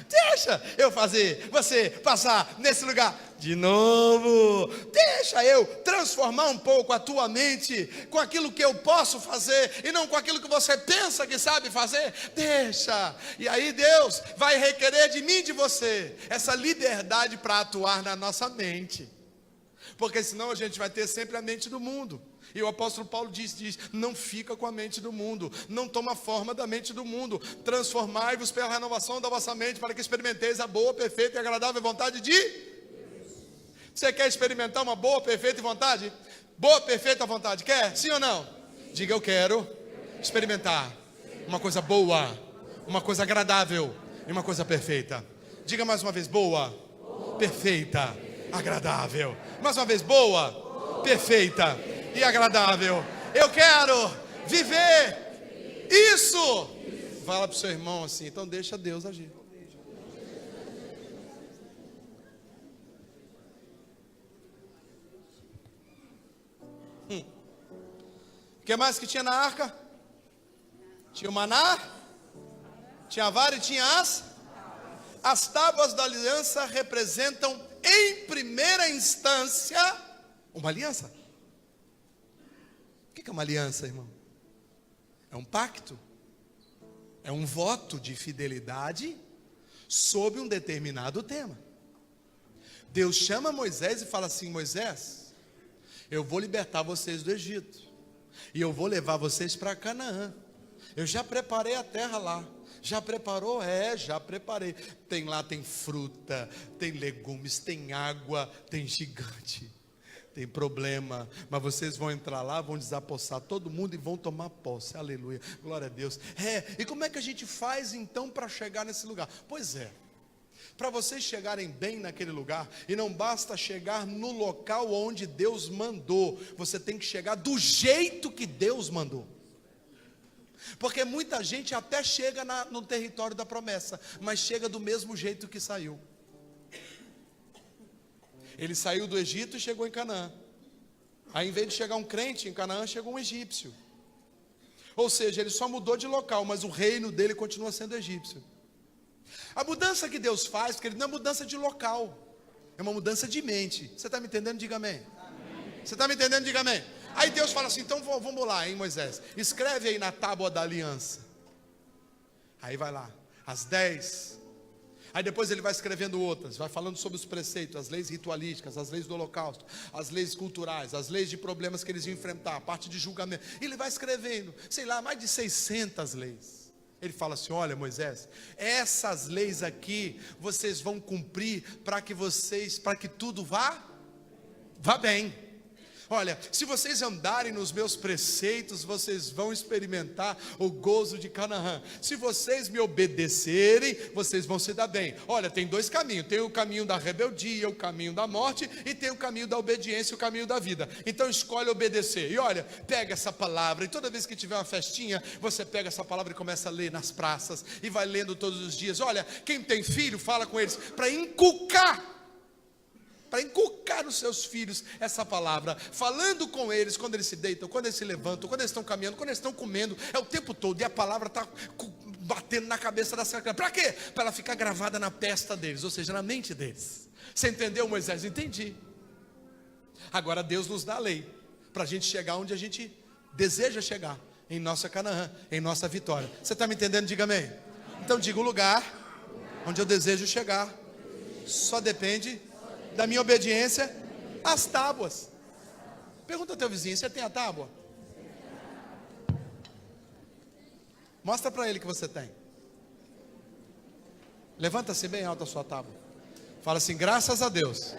Deixa eu fazer você passar nesse lugar de novo. Deixa eu transformar um pouco a tua mente com aquilo que eu posso fazer e não com aquilo que você pensa que sabe fazer. Deixa. E aí Deus vai requerer de mim e de você essa liberdade para atuar na nossa mente, porque senão a gente vai ter sempre a mente do mundo. E o apóstolo Paulo diz, não fica com a mente do mundo, não toma a forma da mente do mundo. Transformai-vos pela renovação da vossa mente, para que experimenteis a boa, perfeita e agradável vontade de Deus. Você quer experimentar uma boa, perfeita vontade? Boa, perfeita vontade, quer? Sim ou não? Diga, eu quero experimentar uma coisa boa, uma coisa agradável e uma coisa perfeita. Diga mais uma vez, boa, perfeita, agradável. Mais uma vez, boa, perfeita e agradável. Eu quero viver isso. Fala para o seu irmão assim, então deixa Deus agir. O que mais que tinha na arca? Tinha o maná, tinha a vara e tinha as tábuas da aliança. Representam em primeira instância uma aliança. O que é uma aliança, irmão? É um pacto, é um voto de fidelidade sobre um determinado tema. Deus chama Moisés e fala assim: Moisés, eu vou libertar vocês do Egito, e eu vou levar vocês para Canaã. Eu já preparei a terra lá. Já preparou? Já preparei. Tem fruta, tem legumes, tem água, tem gigante. Tem problema, mas vocês vão entrar lá, vão desapossar todo mundo e vão tomar posse. Aleluia, glória a Deus. E como é que a gente faz então para chegar nesse lugar? Pois é, para vocês chegarem bem naquele lugar, e não basta chegar no local onde Deus mandou, você tem que chegar do jeito que Deus mandou. Porque muita gente até chega no território da promessa, mas chega do mesmo jeito que saiu. Ele saiu do Egito e chegou em Canaã. Aí, em vez de chegar um crente em Canaã, chegou um egípcio. Ou seja, ele só mudou de local, mas o reino dele continua sendo egípcio. A mudança que Deus faz, porque ele não é mudança de local, é uma mudança de mente. Você está me entendendo? Diga amém. Você está me entendendo? Diga amém. Aí Deus fala assim: então vamos lá, hein, Moisés, escreve aí na tábua da aliança. Aí vai lá, as 10. Aí depois ele vai escrevendo outras, vai falando sobre os preceitos, as leis ritualísticas, as leis do holocausto, as leis culturais, as leis de problemas que eles iam enfrentar, a parte de julgamento. Ele vai escrevendo, sei lá, mais de 600 leis. Ele fala assim: olha, Moisés, essas leis aqui vocês vão cumprir para que tudo vá vá bem. Olha, se vocês andarem nos meus preceitos, vocês vão experimentar o gozo de Canaã. Se vocês me obedecerem, vocês vão se dar bem. Olha, tem dois caminhos: tem o caminho da rebeldia, o caminho da morte, e tem o caminho da obediência, o caminho da vida. Então escolhe obedecer. E olha, pega essa palavra, e toda vez que tiver uma festinha, você pega essa palavra e começa a ler nas praças, e vai lendo todos os dias. Olha, quem tem filho, fala com eles, para inculcar nos seus filhos essa palavra, falando com eles quando eles se deitam, quando eles se levantam, quando eles estão caminhando, quando eles estão comendo, é o tempo todo, e a palavra está batendo na cabeça dessa criança. Para quê? Para ela ficar gravada na testa deles, ou seja, na mente deles. Você entendeu, Moisés? Entendi. Agora Deus nos dá a lei, para a gente chegar onde a gente deseja chegar, em nossa Canaã, em nossa vitória. Você está me entendendo? Diga amém. Então diga: o lugar onde eu desejo chegar só depende da minha obediência às tábuas. Pergunta ao teu vizinho: você tem a tábua? Mostra para ele que você tem. Levanta-se bem alto a sua tábua. Fala assim: graças a Deus,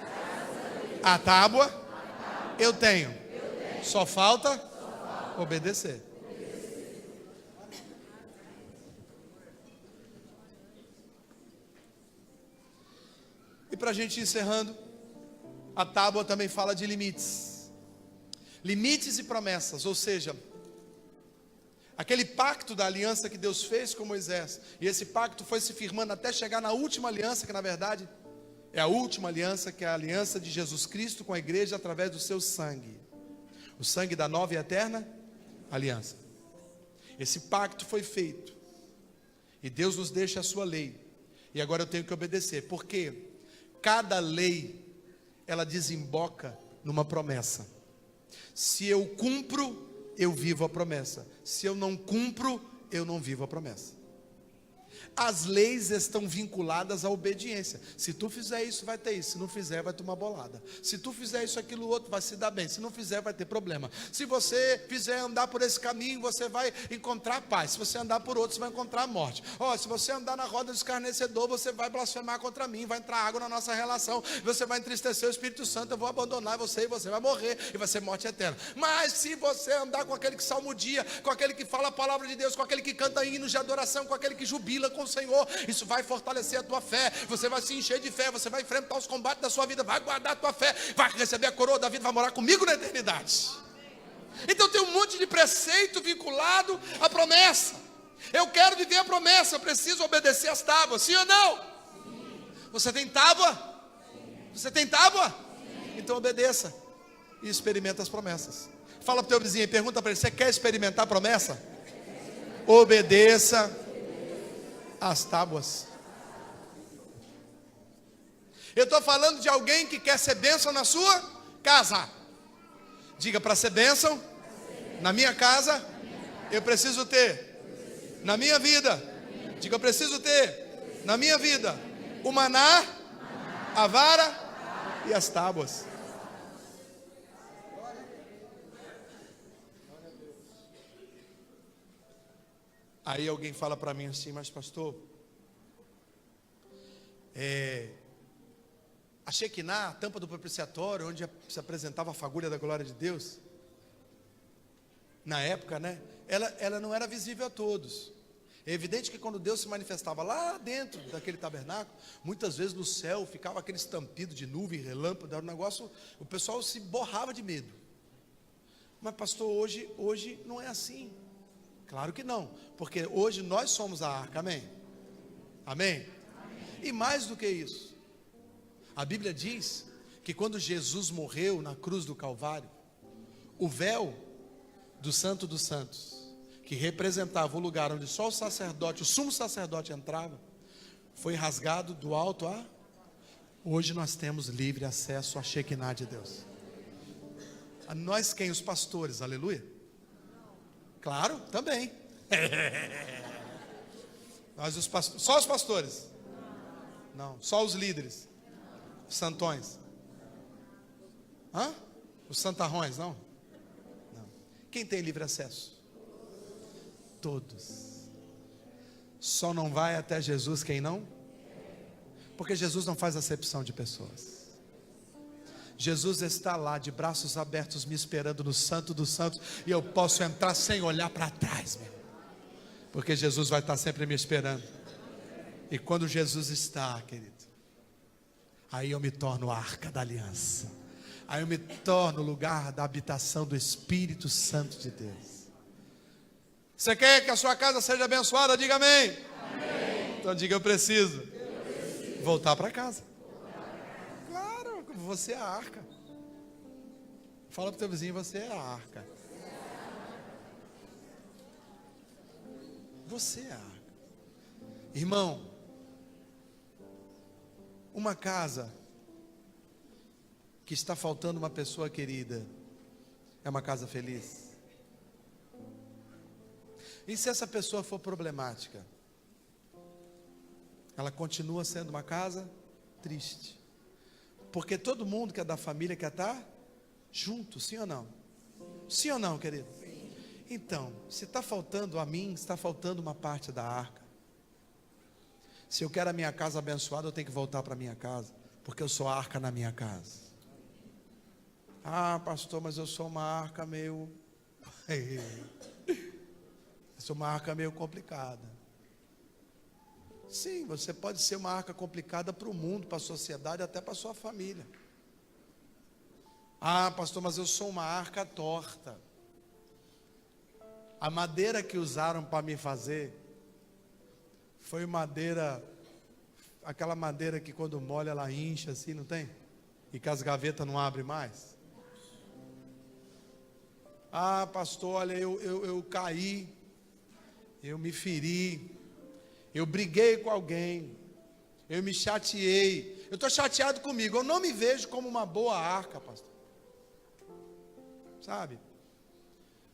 a tábua eu tenho. Só falta obedecer. E para a gente ir encerrando, a tábua também fala de limites. Limites e promessas, ou seja, aquele pacto da aliança que Deus fez com Moisés. E esse pacto foi se firmando até chegar na última aliança, que na verdade é a última aliança, que é a aliança de Jesus Cristo com a igreja através do seu sangue. O sangue da nova e eterna aliança. Esse pacto foi feito. E Deus nos deixa a sua lei. E agora eu tenho que obedecer. Por quê? Cada lei, ela desemboca numa promessa. Se eu cumpro, eu vivo a promessa. Se eu não cumpro, eu não vivo a promessa. As leis estão vinculadas à obediência. Se tu fizer isso, vai ter isso. Se não fizer, vai tomar bolada. Se tu fizer isso, aquilo, outro, vai se dar bem. Se não fizer, vai ter problema. Se você fizer andar por esse caminho, você vai encontrar paz. Se você andar por outro, você vai encontrar morte. Se você andar na roda do escarnecedor, você vai blasfemar contra mim, vai entrar água na nossa relação, você vai entristecer o Espírito Santo, eu vou abandonar você e você vai morrer, e vai ser morte eterna. Mas se você andar com aquele que salmodia, com aquele que fala a palavra de Deus, com aquele que canta hinos de adoração, com aquele que jubila com o Senhor, isso vai fortalecer a tua fé. Você vai se encher de fé, você vai enfrentar os combates da sua vida, vai guardar a tua fé, vai receber a coroa da vida, vai morar comigo na eternidade. Então tem um monte de preceito vinculado à promessa. Eu quero viver a promessa, eu preciso obedecer às tábuas, sim ou não? Sim. Você tem tábua? Sim. Você tem tábua? Sim. Então obedeça e experimenta as promessas. Fala para o teu vizinho e pergunta para ele: você quer experimentar a promessa? Obedeça as tábuas. Eu estou falando de alguém que quer ser bênção na sua casa. Diga: para ser bênção na minha casa, eu preciso ter na minha vida. Diga: eu preciso ter na minha vida o maná, a vara e as tábuas. Aí alguém fala para mim assim: mas pastor, a Shekinah, a tampa do propiciatório, onde se apresentava a fagulha da glória de Deus, na época, né, ela não era visível a todos. É evidente que quando Deus se manifestava lá dentro daquele tabernáculo, muitas vezes no céu ficava aquele estampido de nuvem, relâmpago, era um negócio, o pessoal se borrava de medo. Mas pastor, hoje não é assim. Claro que não, porque hoje nós somos a arca, amém? Amém? E mais do que isso, a Bíblia diz que quando Jesus morreu na cruz do Calvário, o véu do Santo dos Santos, que representava o lugar onde só o sacerdote, o sumo sacerdote entrava, foi rasgado do alto a... Hoje nós temos livre acesso à Shekinah de Deus. A nós quem? Os pastores, aleluia? Claro, também. Nós os pastores, só os pastores? Não, só os líderes, os santões. Os santarrões, não? Não. Quem tem livre acesso? Todos. Só não vai até Jesus quem não? Porque Jesus não faz acepção de pessoas. Jesus está lá de braços abertos me esperando no Santo dos Santos, e eu posso entrar sem olhar para trás, meu, porque Jesus vai estar sempre me esperando. E quando Jesus está, querido, aí eu me torno a arca da aliança, aí eu me torno o lugar da habitação do Espírito Santo de Deus. Você quer que a sua casa seja abençoada? Diga amém. Amém. Então diga: eu preciso voltar para casa. Claro, você é a arca. Fala para o teu vizinho: você é a arca. Você é a arca. Irmão, uma casa que está faltando uma pessoa querida é uma casa feliz? E se essa pessoa for problemática? Ela continua sendo uma casa triste. Porque todo mundo que é da família quer estar junto, sim ou não? Sim ou não, querido? Sim. Então, se está faltando a mim, está faltando uma parte da arca. Se eu quero a minha casa abençoada, eu tenho que voltar para a minha casa, porque eu sou a arca na minha casa. Ah, pastor, mas eu sou uma arca meio... eu sou uma arca meio complicada. Sim, você pode ser uma arca complicada para o mundo, para a sociedade, até para a sua família. Ah, pastor, mas eu sou uma arca torta. A madeira que usaram para me fazer foi madeira, aquela madeira que quando molha ela incha assim, não tem? E que as gavetas não abrem mais. Ah, pastor, olha, eu caí, eu me feri, eu briguei com alguém, eu me chateei, eu estou chateado comigo, eu não me vejo como uma boa arca, pastor. Sabe?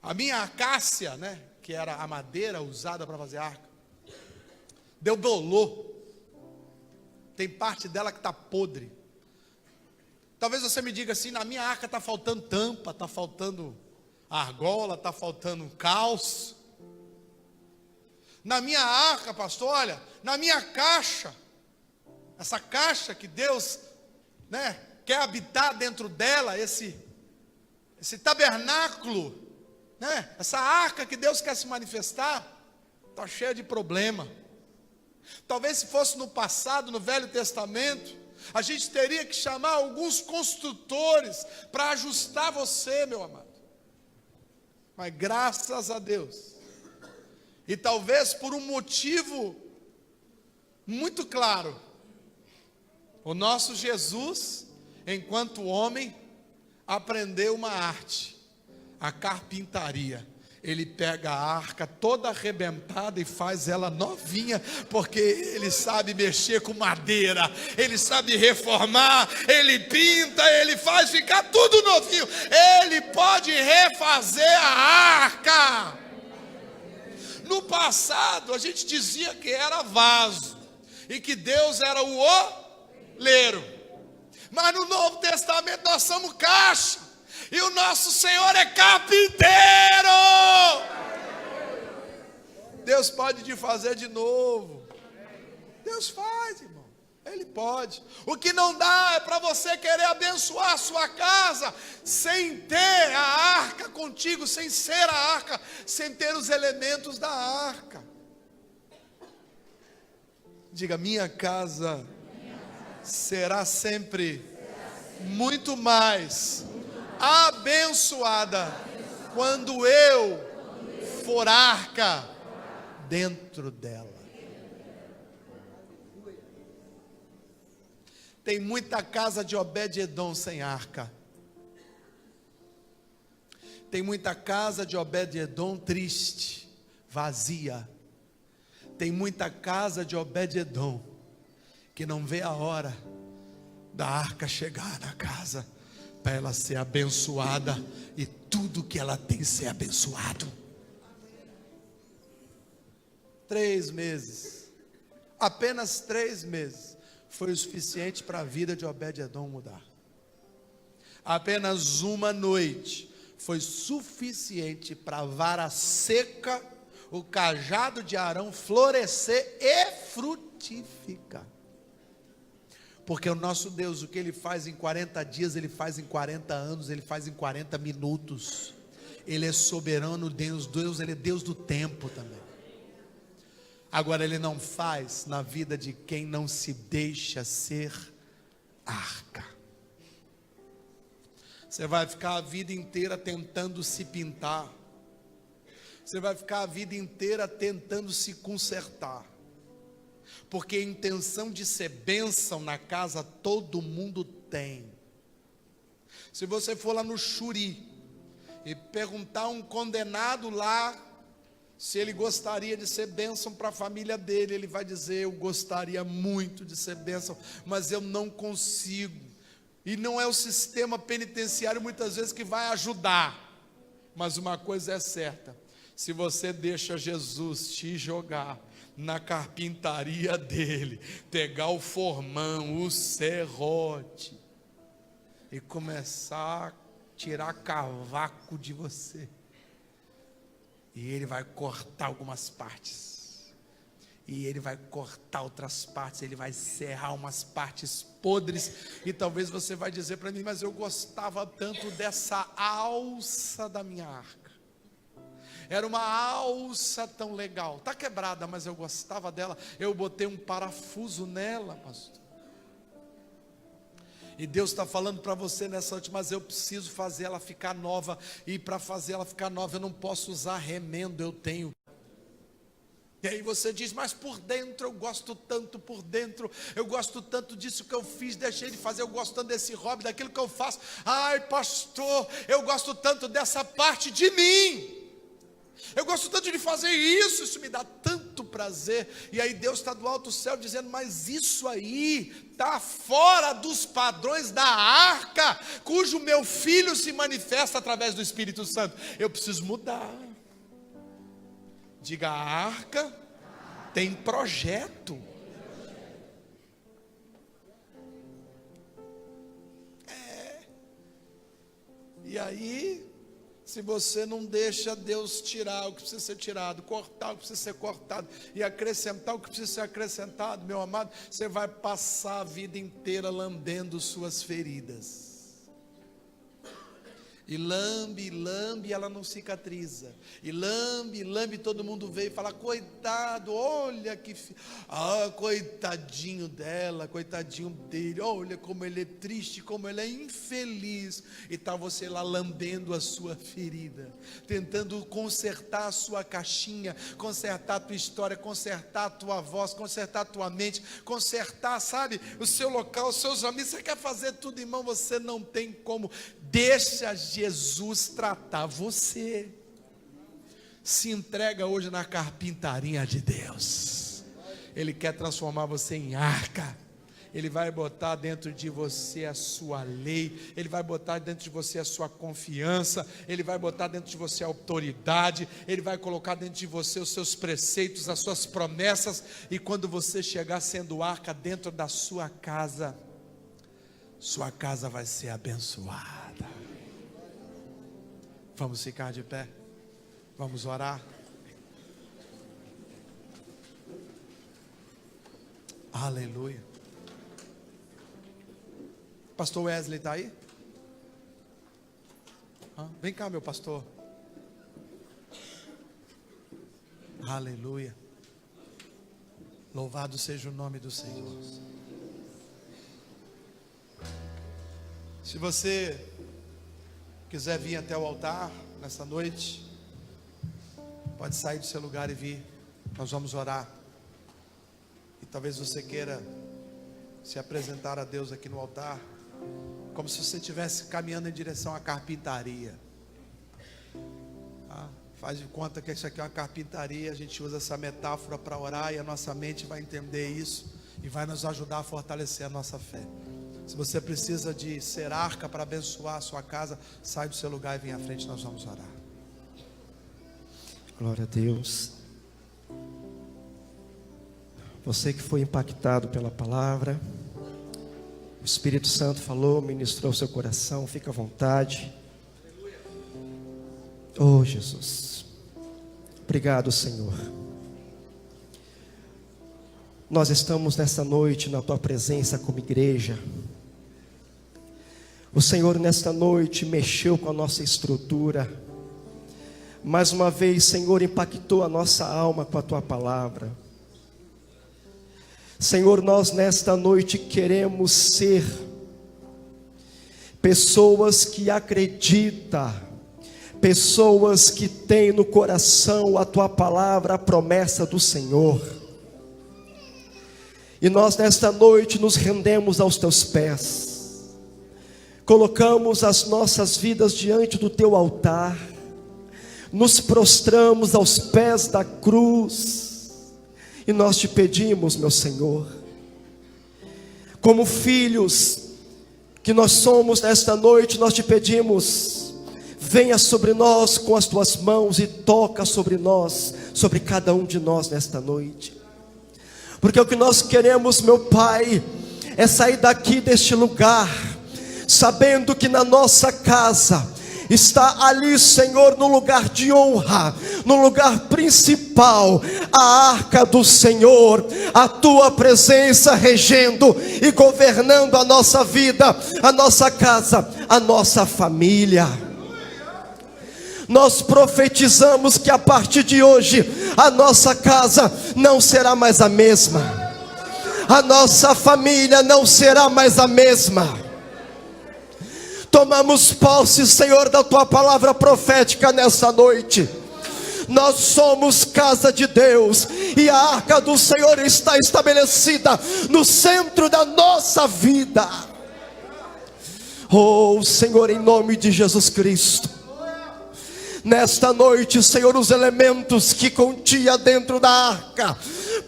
A minha acácia, né, que era a madeira usada para fazer arca, deu bolor. Tem parte dela que está podre. Talvez você me diga assim: na minha arca está faltando tampa, está faltando argola, está faltando calço. Na minha arca, pastor, olha, na minha caixa, essa caixa que Deus, né, quer habitar dentro dela, esse tabernáculo, né, essa arca que Deus quer se manifestar, está cheia de problema. Talvez se fosse no passado, no Velho Testamento, a gente teria que chamar alguns construtores para ajustar você, meu amado. Mas graças a Deus, e talvez por um motivo muito claro, o nosso Jesus, enquanto homem, aprendeu uma arte, a carpintaria. Ele pega a arca toda arrebentada e faz ela novinha, porque ele sabe mexer com madeira, ele sabe reformar, ele pinta, ele faz ficar tudo novinho. Ele pode refazer a arca. No passado a gente dizia que era vaso e que Deus era o oleiro, mas no Novo Testamento nós somos caixa. E o nosso Senhor é carpinteiro. Deus pode te fazer de novo. Deus faz, irmão. Ele pode. O que não dá é para você querer abençoar a sua casa sem ter a arca contigo, sem ser a arca, sem ter os elementos da arca. Diga: minha casa será sempre muito mais abençoada quando eu for arca dentro dela. Tem muita casa de Obed-edom sem arca. Tem muita casa de Obed-edom triste, vazia. Tem muita casa de Obed-edom que não vê a hora da arca chegar na casa, para ela ser abençoada e tudo que ela tem ser abençoado. 3 meses, apenas 3 meses, foi o suficiente para a vida de Obed-edom mudar. Apenas uma noite foi suficiente para a vara seca, o cajado de Arão florescer e frutificar. Porque o nosso Deus, o que Ele faz em 40 dias, Ele faz em 40 anos, Ele faz em 40 minutos. Ele é soberano Deus, Ele é Deus do tempo também. Agora Ele não faz na vida de quem não se deixa ser arca. Você vai ficar a vida inteira tentando se pintar. Você vai ficar a vida inteira tentando se consertar. Porque a intenção de ser bênção na casa todo mundo tem. Se você for lá no Xuri e perguntar a um condenado lá se ele gostaria de ser bênção para a família dele, ele vai dizer: eu gostaria muito de ser bênção, mas eu não consigo. E não é o sistema penitenciário muitas vezes que vai ajudar. Mas uma coisa é certa: se você deixa Jesus te jogar na carpintaria dele, pegar o formão, o serrote e começar a tirar cavaco de você, e ele vai cortar algumas partes, e ele vai cortar outras partes, ele vai serrar umas partes podres, e talvez você vai dizer para mim: mas eu gostava tanto dessa alça da minha arca, era uma alça tão legal, está quebrada, mas eu gostava dela, eu botei um parafuso nela, pastor. E Deus está falando para você nessa noite: mas eu preciso fazer ela ficar nova, e para fazer ela ficar nova eu não posso usar remendo, eu tenho. E aí você diz: mas por dentro eu gosto tanto, por dentro eu gosto tanto disso que eu fiz, deixei de fazer, eu gosto tanto desse hobby, daquilo que eu faço. Ai pastor, eu gosto tanto dessa parte de mim, eu gosto tanto de fazer isso me dá tanto prazer. E aí Deus está do alto céu dizendo: mas isso aí está fora dos padrões da arca, cujo meu filho se manifesta através do Espírito Santo. Eu preciso mudar. Diga: a arca tem projeto. E aí, se você não deixa Deus tirar o que precisa ser tirado, cortar o que precisa ser cortado e acrescentar o que precisa ser acrescentado, meu amado, você vai passar a vida inteira lambendo suas feridas. E lambe, lambe, ela não cicatriza. E lambe, todo mundo vê e fala: coitado, olha que coitadinho dela, coitadinho dele, olha como ele é triste, como ele é infeliz. E está você lá lambendo a sua ferida, tentando consertar a sua caixinha, consertar a tua história, consertar a tua voz, consertar a tua mente, consertar, sabe, o seu local, os seus amigos. Você quer fazer tudo, irmão, você não tem como. Deixa Jesus tratar você. Se entrega hoje na carpintaria de Deus. Ele quer transformar você em arca. Ele vai botar dentro de você a sua lei, Ele vai botar dentro de você a sua confiança, Ele vai botar dentro de você a autoridade, Ele vai colocar dentro de você os seus preceitos, as suas promessas. E quando você chegar sendo arca dentro da sua casa vai ser abençoada. Vamos ficar de pé, vamos orar. Aleluia. Pastor Wesley está aí? Vem cá, meu pastor. Aleluia. Louvado seja o nome do Senhor. Se você quiser vir até o altar nessa noite, pode sair do seu lugar e vir. Nós vamos orar. E talvez você queira se apresentar a Deus aqui no altar, como se você estivesse caminhando em direção à carpintaria. Faz de conta que isso aqui é uma carpintaria. A gente usa essa metáfora para orar, e a nossa mente vai entender isso e vai nos ajudar a fortalecer a nossa fé. Se você precisa de ser arca para abençoar a sua casa, sai do seu lugar e vem à frente, nós vamos orar.
Glória a Deus. Você que foi impactado pela palavra, o Espírito Santo falou, ministrou o seu coração, fica à vontade. Oh Jesus, obrigado Senhor. nós estamos nessa noite na tua presença como igreja. O Senhor nesta noite mexeu com a nossa estrutura. Mais uma vez, Senhor, impactou a nossa alma com a tua palavra. Senhor, nós nesta noite queremos ser pessoas que acreditam, pessoas que têm no coração a tua palavra, a promessa do Senhor. E nós nesta noite nos rendemos aos teus pés. Colocamos as nossas vidas diante do teu altar, nos prostramos aos pés da cruz, e nós te pedimos, meu Senhor, como filhos que nós somos nesta noite, nós te pedimos, venha sobre nós com as tuas mãos e toca sobre nós, sobre cada um de nós nesta noite, porque o que nós queremos, meu Pai, é sair daqui deste lugar, sabendo que na nossa casa está ali, Senhor, no lugar de honra, no lugar principal, a arca do Senhor, a tua presença regendo e governando a nossa vida, a nossa casa, a nossa família. Nós profetizamos que a partir de hoje a nossa casa não será mais a mesma, a nossa família não será mais a mesma. Tomamos posse, Senhor, da tua palavra profética nessa noite. Nós somos casa de Deus, e a arca do Senhor está estabelecida no centro da nossa vida. Oh Senhor, em nome de Jesus Cristo, nesta noite, Senhor, os elementos que continha dentro da arca,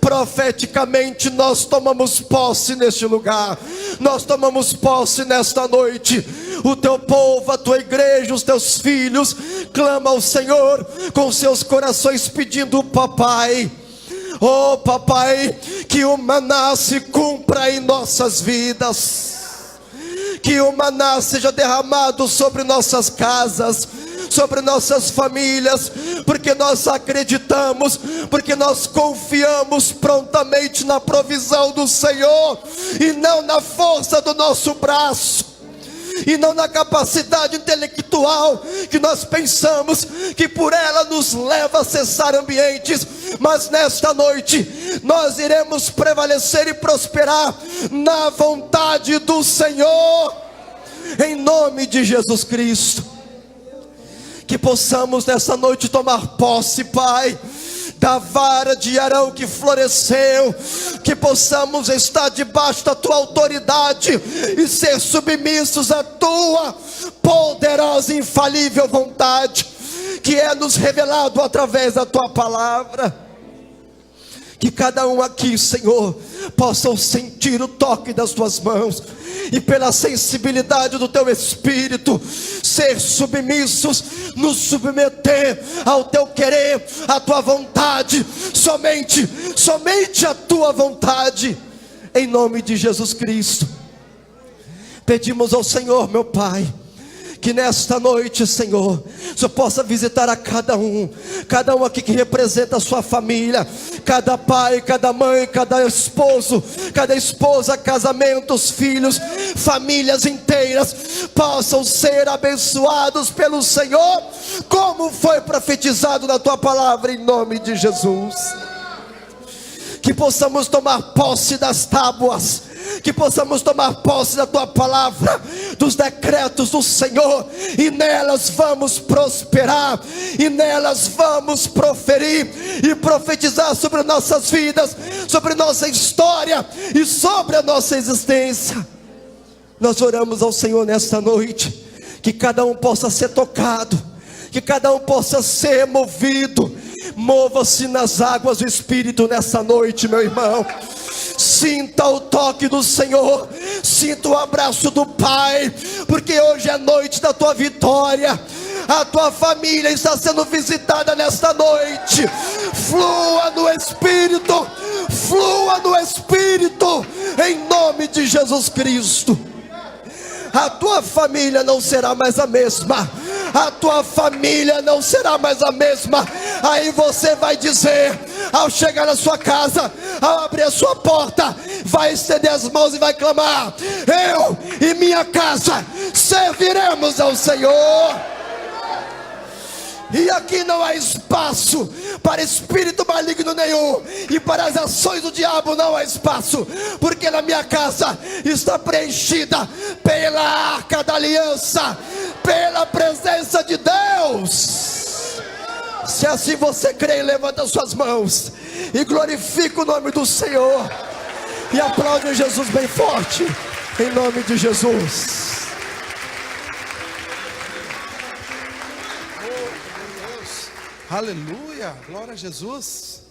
profeticamente nós tomamos posse neste lugar, nós tomamos posse nesta noite. O teu povo, a tua igreja, os teus filhos, clama ao Senhor com seus corações pedindo: papai, oh papai, que o maná se cumpra em nossas vidas, que o maná seja derramado sobre nossas casas, sobre nossas famílias, porque nós acreditamos, porque nós confiamos prontamente na provisão do Senhor, e não na força do nosso braço, e não na capacidade intelectual que nós pensamos que por ela nos leva a acessar ambientes. Mas nesta noite nós iremos prevalecer e prosperar na vontade do Senhor, em nome de Jesus Cristo. Que possamos nessa noite tomar posse, Pai, da vara de Arão que floresceu, que possamos estar debaixo da tua autoridade e ser submissos à tua poderosa e infalível vontade, que é nos revelado através da tua palavra. Que cada um aqui, Senhor, possam sentir o toque das tuas mãos, e pela sensibilidade do teu Espírito, ser submissos, nos submeter ao teu querer, à tua vontade, somente a tua vontade, em nome de Jesus Cristo. Pedimos ao Senhor, meu Pai, que nesta noite, Senhor, o Senhor possa visitar a cada um aqui que representa a sua família, cada pai, cada mãe, cada esposa, casamentos, filhos, famílias inteiras, possam ser abençoados pelo Senhor, como foi profetizado na tua palavra, em nome de Jesus. Que possamos tomar posse das tábuas, que possamos tomar posse da tua palavra, dos decretos do Senhor, e nelas vamos prosperar, e nelas vamos proferir e profetizar sobre nossas vidas, sobre nossa história e sobre a nossa existência. Nós oramos ao Senhor nesta noite, que cada um possa ser tocado, que cada um possa ser movido. Mova-se nas águas do Espírito nessa noite, meu irmão. Sinta o toque do Senhor, sinta o abraço do Pai, porque hoje é noite da tua vitória. A tua família está sendo visitada nesta noite. Flua no Espírito, em nome de Jesus Cristo. A tua família não será mais a mesma. A tua família não será mais a mesma. Aí você vai dizer: ao chegar na sua casa, ao abrir a sua porta, vai estender as mãos e vai clamar: eu e minha casa serviremos ao Senhor. E aqui não há espaço para espírito maligno nenhum, e para as ações do diabo não há espaço, porque na minha casa está preenchida pela arca da aliança, pela presença de Deus. Se assim você crê, levanta suas mãos e glorifica o nome do Senhor, e aplaude Jesus bem forte, em nome de Jesus.
Aleluia, glória a Jesus.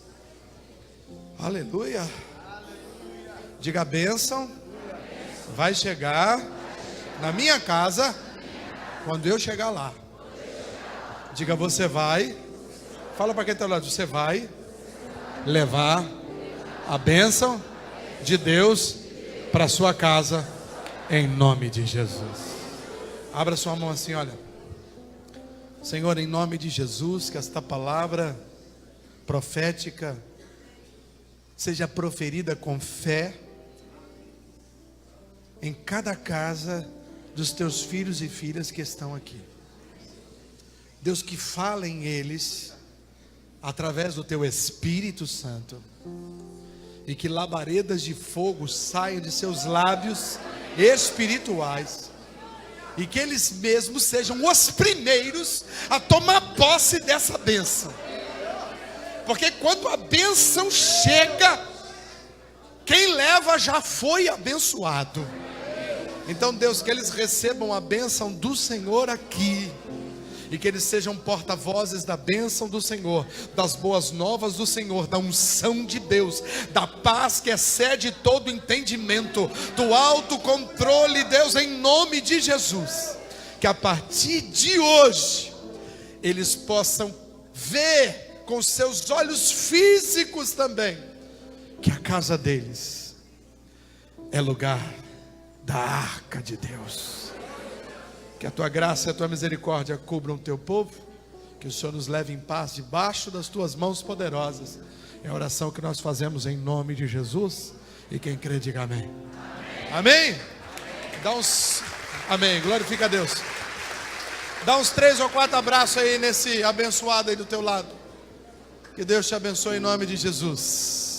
Aleluia. Diga: a bênção vai chegar na minha casa quando eu chegar lá. Diga: você vai. Fala para quem está ao lado: você vai levar a bênção de Deus para sua casa, em nome de Jesus. Abra sua mão assim, olha. Senhor, em nome de Jesus, que esta palavra profética seja proferida com fé em cada casa dos teus filhos e filhas que estão aqui. Deus, que falem eles através do teu Espírito Santo, e que labaredas de fogo saiam de seus lábios espirituais, e que eles mesmos sejam os primeiros a tomar posse dessa bênção. Porque quando a bênção chega, quem leva já foi abençoado. Então, Deus, que eles recebam a bênção do Senhor aqui, e que eles sejam porta-vozes da bênção do Senhor, das boas novas do Senhor, da unção de Deus, da paz que excede todo entendimento, do autocontrole, Deus, em nome de Jesus. Que a partir de hoje eles possam ver com seus olhos físicos também que a casa deles é lugar da arca de Deus. Que a tua graça e a tua misericórdia cubram o teu povo, que o Senhor nos leve em paz debaixo das tuas mãos poderosas. É a oração que nós fazemos em nome de Jesus, e quem crê diga amém. Amém? Dá uns amém, glorifica a Deus. Dá uns 3 ou 4 abraços aí nesse abençoado aí do teu lado. Que Deus te abençoe em nome de Jesus.